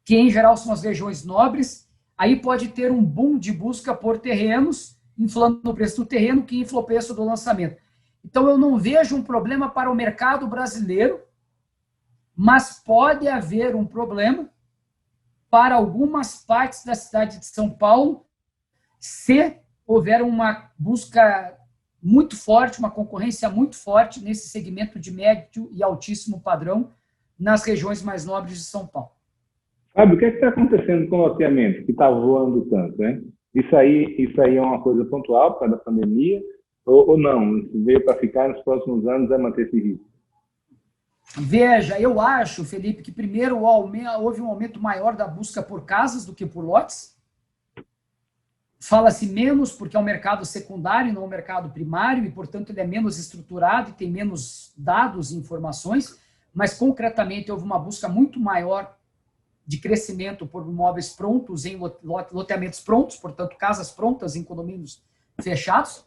que em geral são as regiões nobres, aí pode ter um boom de busca por terrenos, inflando o preço do terreno, que infla o preço do lançamento. Então, eu não vejo um problema para o mercado brasileiro, mas pode haver um problema para algumas partes da cidade de São Paulo, se houver uma busca muito forte, uma concorrência muito forte nesse segmento de médio e altíssimo padrão nas regiões mais nobres de São Paulo. Fábio, o que está acontecendo com o loteamento, que está voando tanto, né? Isso aí é uma coisa pontual por causa da pandemia, ou não? Veio para ficar nos próximos anos, vai manter esse risco? Veja, eu acho, Felipe, que primeiro houve um aumento maior da busca por casas do que por lotes. Fala-se menos porque é um mercado secundário, não um mercado primário, e, portanto, ele é menos estruturado e tem menos dados e informações, mas, concretamente, houve uma busca muito maior de crescimento por imóveis prontos em loteamentos prontos, portanto, casas prontas em condomínios fechados,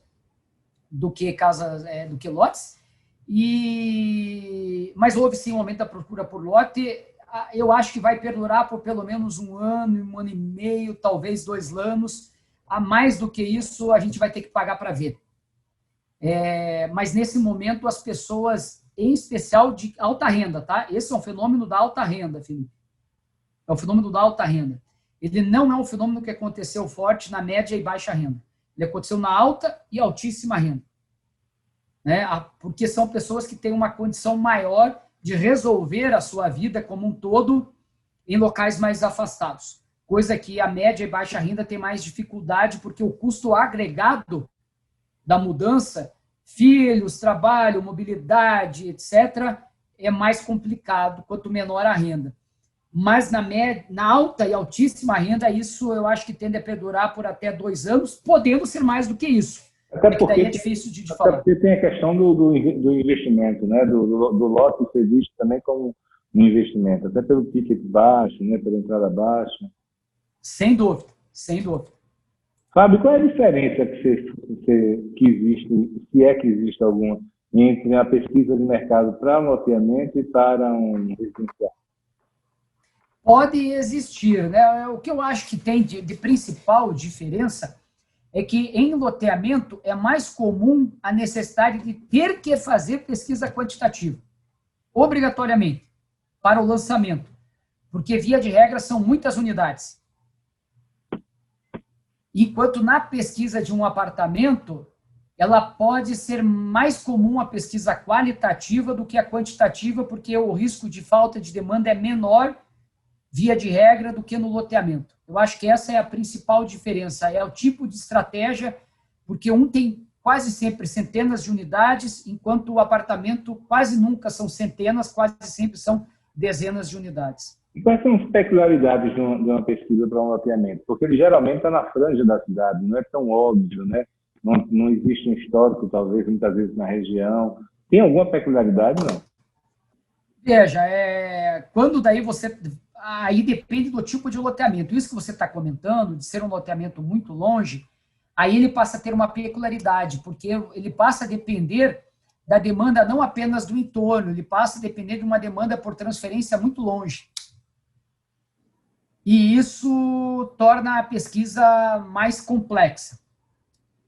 do que lotes. Mas houve, sim, um aumento da procura por lote. Eu acho que vai perdurar por pelo menos um ano e meio, talvez 2 anos. A mais do que isso, a gente vai ter que pagar para ver. Mas, nesse momento, as pessoas, em especial de alta renda, tá? Esse é um fenômeno da alta renda, Felipe. É o fenômeno da alta renda. Ele não é um fenômeno que aconteceu forte na média e baixa renda. Ele aconteceu na alta e altíssima renda. Né? Porque são pessoas que têm uma condição maior de resolver a sua vida como um todo em locais mais afastados. Coisa que a média e baixa renda tem mais dificuldade, porque o custo agregado da mudança, filhos, trabalho, mobilidade, etc., é mais complicado quanto menor a renda. Mas na alta e altíssima renda, isso eu acho que tende a perdurar por até 2 anos, podendo ser mais do que isso. Até porque, daí é difícil de falar. Porque tem a questão do investimento, né? do lote ser visto também como um investimento, até pelo ticket baixo, né? Pela entrada baixa. Sem dúvida, sem dúvida. Fábio, qual é a diferença que existe, se é que existe alguma, entre a pesquisa de mercado para loteamento e para um residencial? Pode existir, né? O que eu acho que tem de principal diferença é que em loteamento é mais comum a necessidade de ter que fazer pesquisa quantitativa, obrigatoriamente, para o lançamento, porque, via de regra, são muitas unidades. Enquanto na pesquisa de um apartamento, ela pode ser mais comum a pesquisa qualitativa do que a quantitativa, porque o risco de falta de demanda é menor, via de regra, do que no loteamento. Eu acho que essa é a principal diferença, é o tipo de estratégia, porque um tem quase sempre centenas de unidades, enquanto o apartamento quase nunca são centenas, quase sempre são dezenas de unidades. E quais são as peculiaridades de uma pesquisa para um loteamento? Porque ele geralmente está na franja da cidade, não é tão óbvio, né? Não existe um histórico, talvez, muitas vezes na região. Tem alguma peculiaridade, não? Veja, quando daí você... Aí depende do tipo de loteamento. Isso que você está comentando, de ser um loteamento muito longe, aí ele passa a ter uma peculiaridade, porque ele passa a depender da demanda não apenas do entorno, ele passa a depender de uma demanda por transferência muito longe. E isso torna a pesquisa mais complexa.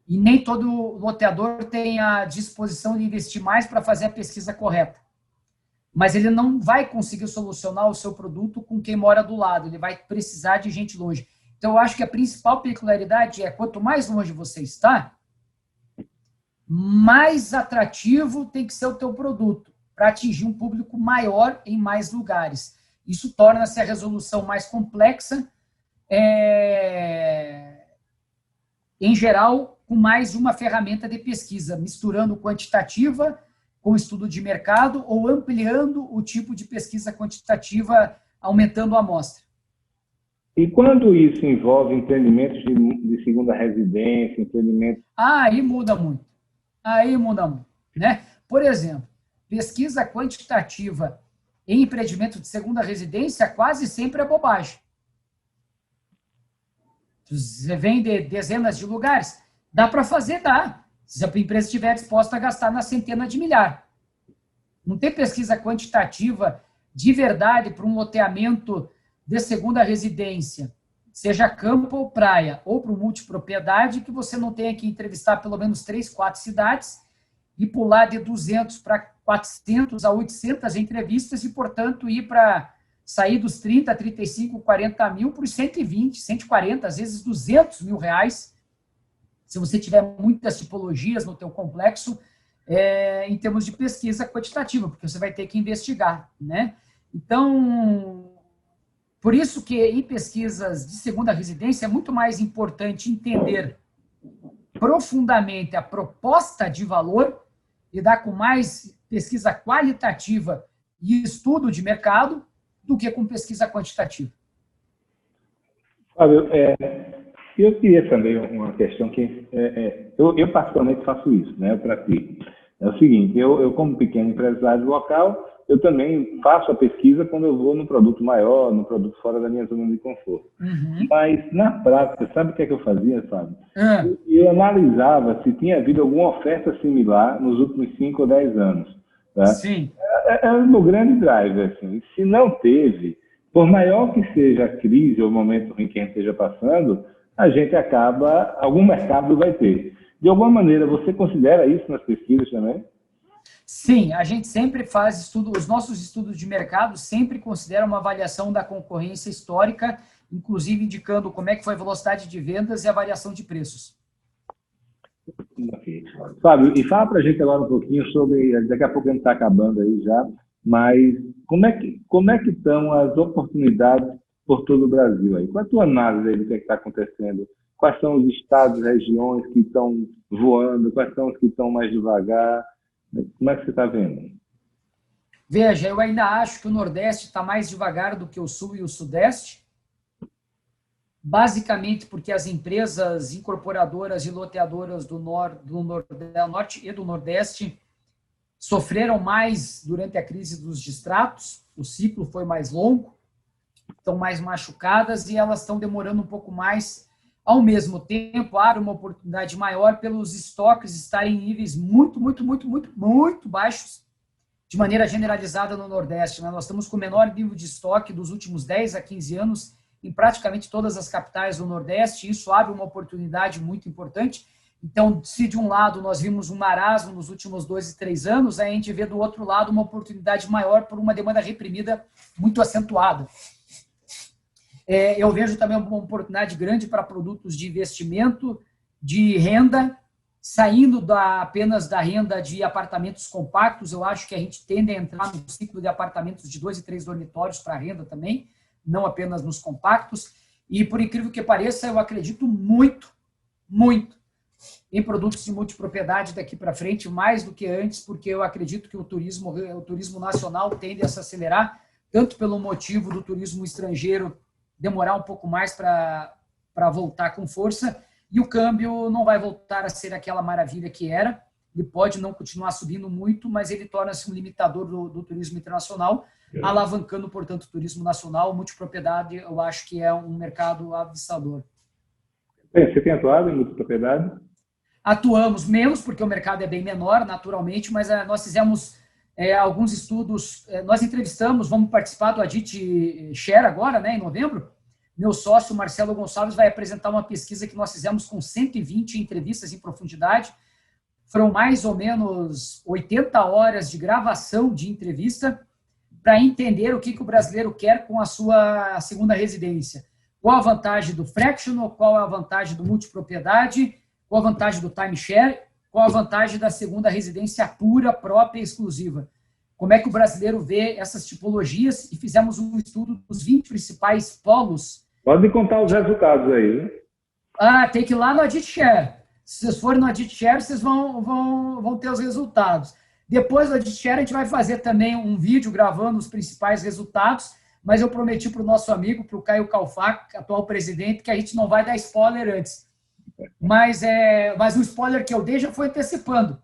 E nem todo loteador tem a disposição de investir mais para fazer a pesquisa correta. Mas ele não vai conseguir solucionar o seu produto com quem mora do lado, ele vai precisar de gente longe. Então, eu acho que a principal peculiaridade é, quanto mais longe você está, mais atrativo tem que ser o teu produto, para atingir um público maior em mais lugares. Isso torna-se a resolução mais complexa, em geral, com mais uma ferramenta de pesquisa, misturando quantitativa com estudo de mercado ou ampliando o tipo de pesquisa quantitativa, aumentando a amostra. E quando isso envolve empreendimentos de segunda residência, empreendimentos... Aí muda muito. Aí muda muito. Né? Por exemplo, pesquisa quantitativa em empreendimento de segunda residência quase sempre é bobagem. Você vem de dezenas de lugares, Dá para fazer, dá. Se a empresa estiver disposta a gastar na centena de milhar. Não tem pesquisa quantitativa de verdade para um loteamento de segunda residência, seja campo ou praia, ou para multipropriedade, que você não tenha que entrevistar pelo menos 3, 4 cidades e pular de 200 para 400 a 800 entrevistas e, portanto, sair dos 30, 35, 40 mil por 120, 140, às vezes 200 mil reais, se você tiver muitas tipologias no teu complexo, em termos de pesquisa quantitativa, porque você vai ter que investigar, né? Então, por isso que em pesquisas de segunda residência é muito mais importante entender profundamente a proposta de valor e dar com mais pesquisa qualitativa e estudo de mercado do que com pesquisa quantitativa. Fábio, eu queria também uma questão que eu particularmente faço isso, né? Eu pratico. É o seguinte, eu como pequeno empresário local, eu também faço a pesquisa quando eu vou no produto maior, no produto fora da minha zona de conforto. Uhum. Mas, na prática, sabe o que é que eu fazia, Fábio? Eu analisava se tinha havido alguma oferta similar nos últimos 5 ou 10 anos. Tá? Sim. É o meu grande drive. Assim. Se não teve, por maior que seja a crise ou o momento em que a gente esteja passando, a gente acaba, algum mercado vai ter. De alguma maneira, você considera isso nas pesquisas também? Sim, a gente sempre faz estudo, os nossos estudos de mercado sempre consideram uma avaliação da concorrência histórica, inclusive indicando como é que foi a velocidade de vendas e a variação de preços. Okay. Fábio, e fala para a gente agora um pouquinho sobre, daqui a pouco a gente está acabando aí já, mas como é que estão as oportunidades por todo o Brasil aí? Qual é a tua análise aí do que está acontecendo? Quais são os estados, regiões que estão voando? Quais são os que estão mais devagar? Como é que você está vendo? Veja, eu ainda acho que o Nordeste está mais devagar do que o Sul e o Sudeste, basicamente porque as empresas incorporadoras e loteadoras do Norte e do Nordeste sofreram mais durante a crise dos distratos, o ciclo foi mais longo, estão mais machucadas e elas estão demorando um pouco mais. Ao mesmo tempo, abre uma oportunidade maior pelos estoques estarem em níveis muito baixos, de maneira generalizada no Nordeste. Né? Nós estamos com o menor nível de estoque dos últimos 10 a 15 anos em praticamente todas as capitais do Nordeste, e isso abre uma oportunidade muito importante. Então, se de um lado nós vimos um marasmo nos últimos 2 e 3 anos, a gente vê do outro lado uma oportunidade maior por uma demanda reprimida muito acentuada. Eu vejo também uma oportunidade grande para produtos de investimento, de renda, saindo apenas da renda de apartamentos compactos. Eu acho que a gente tende a entrar no ciclo de apartamentos de 2 e 3 dormitórios para renda também, não apenas nos compactos. E, por incrível que pareça, eu acredito muito em produtos de multipropriedade daqui para frente, mais do que antes, porque eu acredito que o turismo nacional tende a se acelerar, tanto pelo motivo do turismo estrangeiro demorar um pouco mais para voltar com força, e o câmbio não vai voltar a ser aquela maravilha que era. Ele pode não continuar subindo muito, mas ele torna-se um limitador do turismo internacional, alavancando, portanto, o turismo nacional. Multipropriedade, eu acho que é um mercado avissador. Você tem atuado em multipropriedade? Atuamos menos, porque o mercado é bem menor, naturalmente, mas nós fizemos alguns estudos. Nós entrevistamos, vamos participar do Adit Share agora, né, em novembro. Meu sócio, Marcelo Gonçalves, vai apresentar uma pesquisa que nós fizemos com 120 entrevistas em profundidade. Foram mais ou menos 80 horas de gravação de entrevista para entender o que o brasileiro quer com a sua segunda residência. Qual a vantagem do fractional, qual a vantagem do multipropriedade, qual a vantagem do timeshare, qual a vantagem da segunda residência pura, própria e exclusiva. Como é que o brasileiro vê essas tipologias, e fizemos um estudo dos 20 principais polos. Pode contar os resultados aí. Tem que ir lá no AditShare. Se vocês forem no AditShare, vocês vão ter os resultados. Depois do AditShare, a gente vai fazer também um vídeo gravando os principais resultados, mas eu prometi para o nosso amigo, para o Caio Calfá, atual presidente, que a gente não vai dar spoiler antes. Mas o spoiler que eu dei já foi antecipando.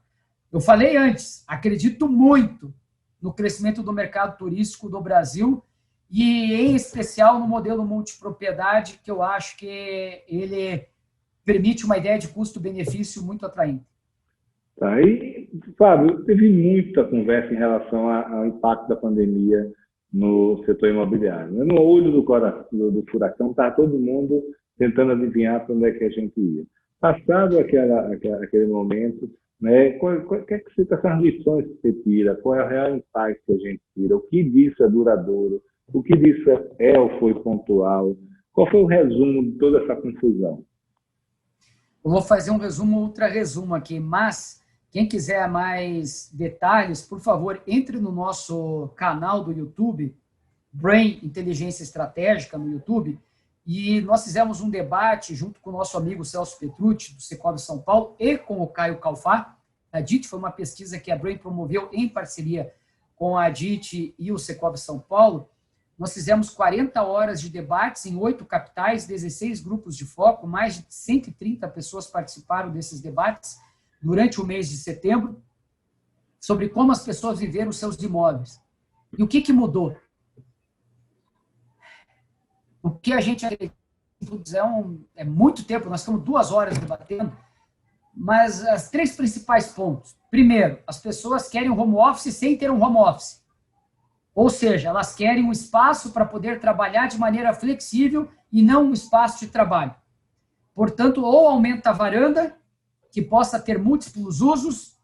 Eu falei antes, acredito muito no crescimento do mercado turístico do Brasil e, em especial, no modelo multipropriedade, que eu acho que ele permite uma ideia de custo-benefício muito atraente. Tá, e, Fábio, teve muita conversa em relação ao impacto da pandemia no setor imobiliário. No olho do furacão, está todo mundo tentando adivinhar para onde é que a gente ia. Passado aquele momento, né, quais são as lições que você tira? Qual é o real impacto que a gente tira? O que disso é duradouro? O que disso é ou foi pontual? Qual foi o resumo de toda essa confusão? Eu vou fazer um resumo, ultra resumo aqui, mas quem quiser mais detalhes, por favor, entre no nosso canal do YouTube, Brain Inteligência Estratégica no YouTube, e nós fizemos um debate junto com o nosso amigo Celso Petrucci, do Secovi São Paulo, e com o Caio Calfá. A DIT foi uma pesquisa que a Brain promoveu em parceria com a DIT e o Secovi São Paulo. Nós fizemos 40 horas de debates em 8 capitais, 16 grupos de foco, mais de 130 pessoas participaram desses debates durante o mês de setembro, sobre como as pessoas viveram os seus imóveis. E o que mudou? O que a gente acredita é muito tempo, nós estamos 2 horas debatendo, mas as 3 principais pontos. Primeiro, as pessoas querem um home office sem ter um home office. Ou seja, elas querem um espaço para poder trabalhar de maneira flexível e não um espaço de trabalho. Portanto, ou aumenta a varanda, que possa ter múltiplos usos,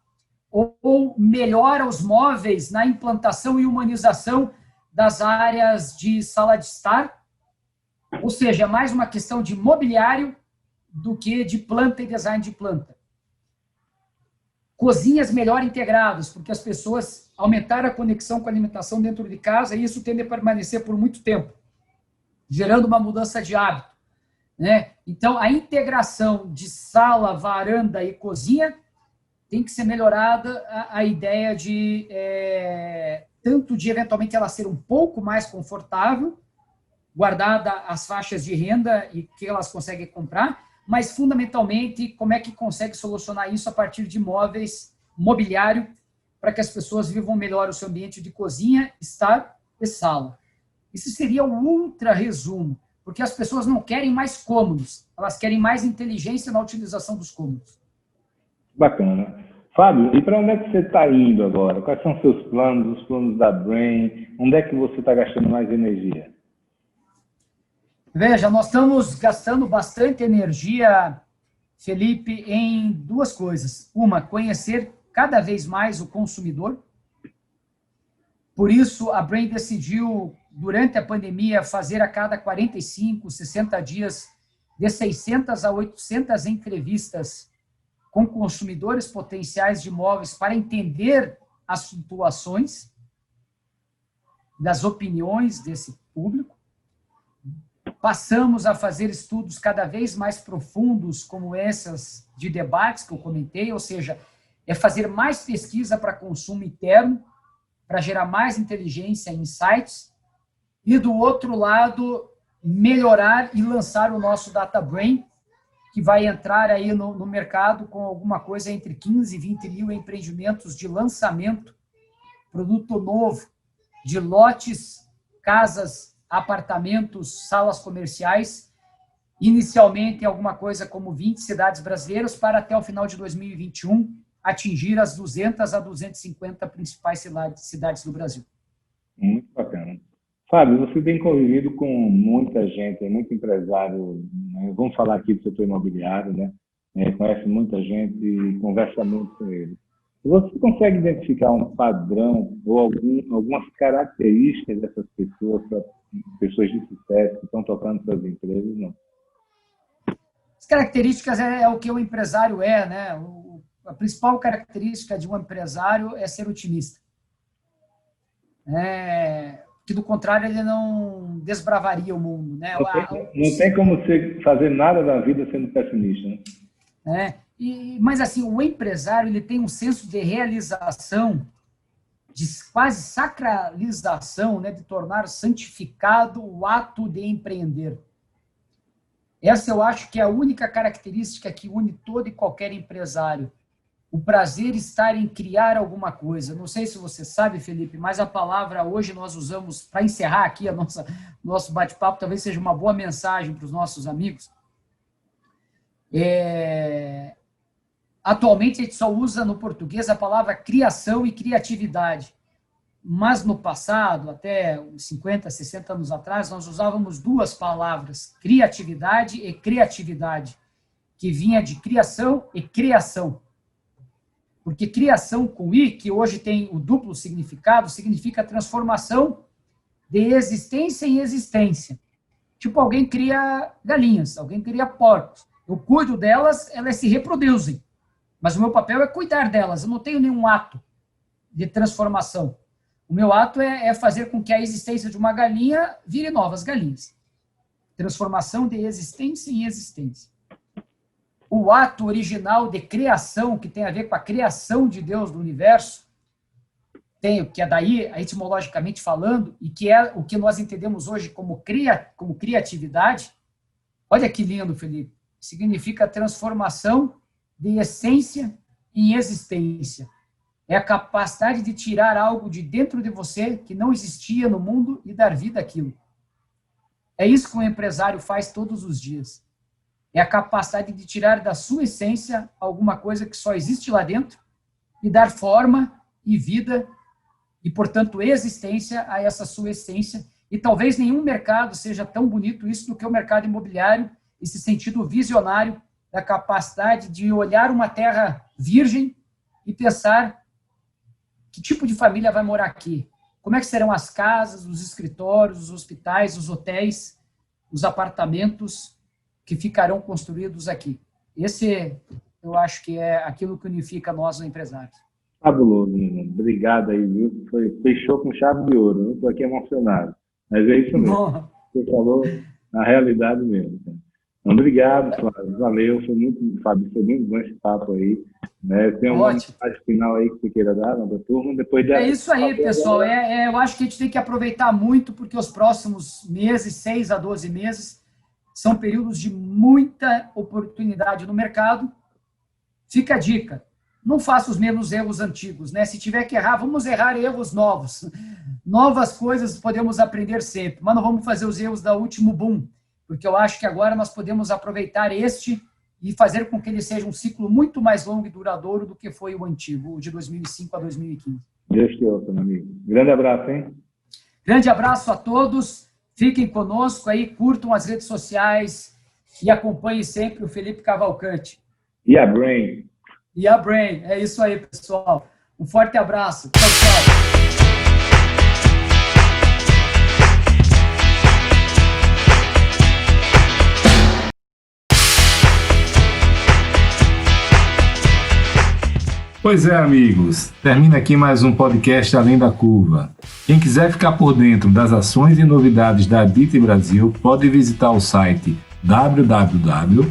ou melhora os móveis na implantação e humanização das áreas de sala de estar. Ou seja, é mais uma questão de mobiliário do que de planta e design de planta. Cozinhas melhor integradas, porque as pessoas aumentaram a conexão com a alimentação dentro de casa e isso tende a permanecer por muito tempo, gerando uma mudança de hábito, né? Então, a integração de sala, varanda e cozinha tem que ser melhorada a ideia de, tanto de, eventualmente, ela ser um pouco mais confortável, guardada as faixas de renda e que elas conseguem comprar, mas, fundamentalmente, como é que consegue solucionar isso a partir de móveis, mobiliário, para que as pessoas vivam melhor o seu ambiente de cozinha, estar e sala. Isso seria o ultra resumo, porque as pessoas não querem mais cômodos, elas querem mais inteligência na utilização dos cômodos. Bacana. Fábio, e para onde é que você está indo agora? Quais são os seus planos, os planos da Brain? Onde é que você está gastando mais energia? Veja, nós estamos gastando bastante energia, Felipe, em 2 coisas. Uma, conhecer cada vez mais o consumidor. Por isso, a Brain decidiu, durante a pandemia, fazer a cada 45, 60 dias, de 600 a 800 entrevistas com consumidores potenciais de imóveis para entender as flutuações das opiniões desse público. Passamos a fazer estudos cada vez mais profundos, como essas de debates que eu comentei, ou seja, é fazer mais pesquisa para consumo interno, para gerar mais inteligência e insights, e, do outro lado, melhorar e lançar o nosso Data Brain, que vai entrar aí no mercado com alguma coisa entre 15 e 20 mil empreendimentos de lançamento, produto novo, de lotes, casas, apartamentos, salas comerciais, inicialmente alguma coisa como 20 cidades brasileiras, para até o final de 2021 atingir as 200 a 250 principais cidades do Brasil. Muito bacana. Fábio, você tem convivido com muita gente, muito empresário, né? Vamos falar aqui do setor imobiliário, né? Conhece muita gente e conversa muito com eles. Você consegue identificar um padrão ou algumas características dessas pessoas, pessoas de sucesso que estão tocando suas empresas? Não? As características é o que o empresário é, né? A principal característica de um empresário é ser otimista. Que, do contrário, ele não desbravaria o mundo, né? Não tem como você fazer nada da vida sendo pessimista, né? Mas, assim, o empresário ele tem um senso de realização, de quase sacralização, né, de tornar santificado o ato de empreender. Essa eu acho que é a única característica que une todo e qualquer empresário. O prazer estar em criar alguma coisa. Não sei se você sabe, Felipe, mas a palavra hoje nós usamos, para encerrar aqui nosso bate-papo, talvez seja uma boa mensagem para os nossos amigos. Atualmente, a gente só usa no português a palavra criação e criatividade. Mas no passado, até uns 50, 60 anos atrás, nós usávamos duas palavras, criatividade e criatividade, que vinha de criação e criação. Porque criação com I, que hoje tem o duplo significado, significa transformação de existência em existência. Tipo, alguém cria galinhas, alguém cria porcos. Eu cuido delas, elas se reproduzem. Mas o meu papel é cuidar delas, eu não tenho nenhum ato de transformação. O meu ato é fazer com que a existência de uma galinha vire novas galinhas. Transformação de existência em existência. O ato original de criação, que tem a ver com a criação de Deus do universo, que é daí, etimologicamente falando, e que é o que nós entendemos hoje como criatividade. Olha que lindo, Felipe. Significa transformação de essência em existência. É a capacidade de tirar algo de dentro de você que não existia no mundo e dar vida àquilo. É isso que um empresário faz todos os dias. É a capacidade de tirar da sua essência alguma coisa que só existe lá dentro e dar forma e vida e, portanto, existência a essa sua essência. E talvez nenhum mercado seja tão bonito isso do que o mercado imobiliário, esse sentido visionário da capacidade de olhar uma terra virgem e pensar que tipo de família vai morar aqui, como é que serão as casas, os escritórios, os hospitais, os hotéis, os apartamentos que ficarão construídos aqui. Esse, eu acho que é aquilo que unifica nós, os empresários. Fabuloso, menino. Obrigado aí, viu? Fechou com chave de ouro. Eu estou aqui emocionado. Mas é isso mesmo. Bom. Você falou na realidade mesmo. Obrigado, Flávio. Valeu. Fábio, foi muito bom esse papo aí. Tem uma mensagem final aí que você queira dar para a turma? Depois É isso aí, pessoal. Eu acho que a gente tem que aproveitar muito, porque os próximos meses, 6 a 12 meses, são períodos de muita oportunidade no mercado. Fica a dica. Não faça os mesmos erros antigos, né? Se tiver que errar, vamos errar erros novos. Novas coisas podemos aprender sempre, mas não vamos fazer os erros da último boom, porque eu acho que agora nós podemos aproveitar este e fazer com que ele seja um ciclo muito mais longo e duradouro do que foi o antigo, o de 2005 a 2015. Deus te ouça, meu amigo. Grande abraço, hein? Grande abraço a todos. Fiquem conosco aí, curtam as redes sociais e acompanhem sempre o Felipe Cavalcante. E a Brain. E a Brain. É isso aí, pessoal. Um forte abraço. Tchau, tchau. Pois é, amigos, termina aqui mais um podcast Além da Curva. Quem quiser ficar por dentro das ações e novidades da Adit Brasil, pode visitar o site www.adit.com.br.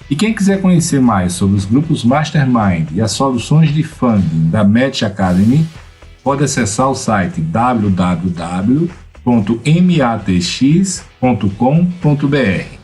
E quem quiser conhecer mais sobre os grupos Mastermind e as soluções de funding da Match Academy, pode acessar o site www.matx.com.br.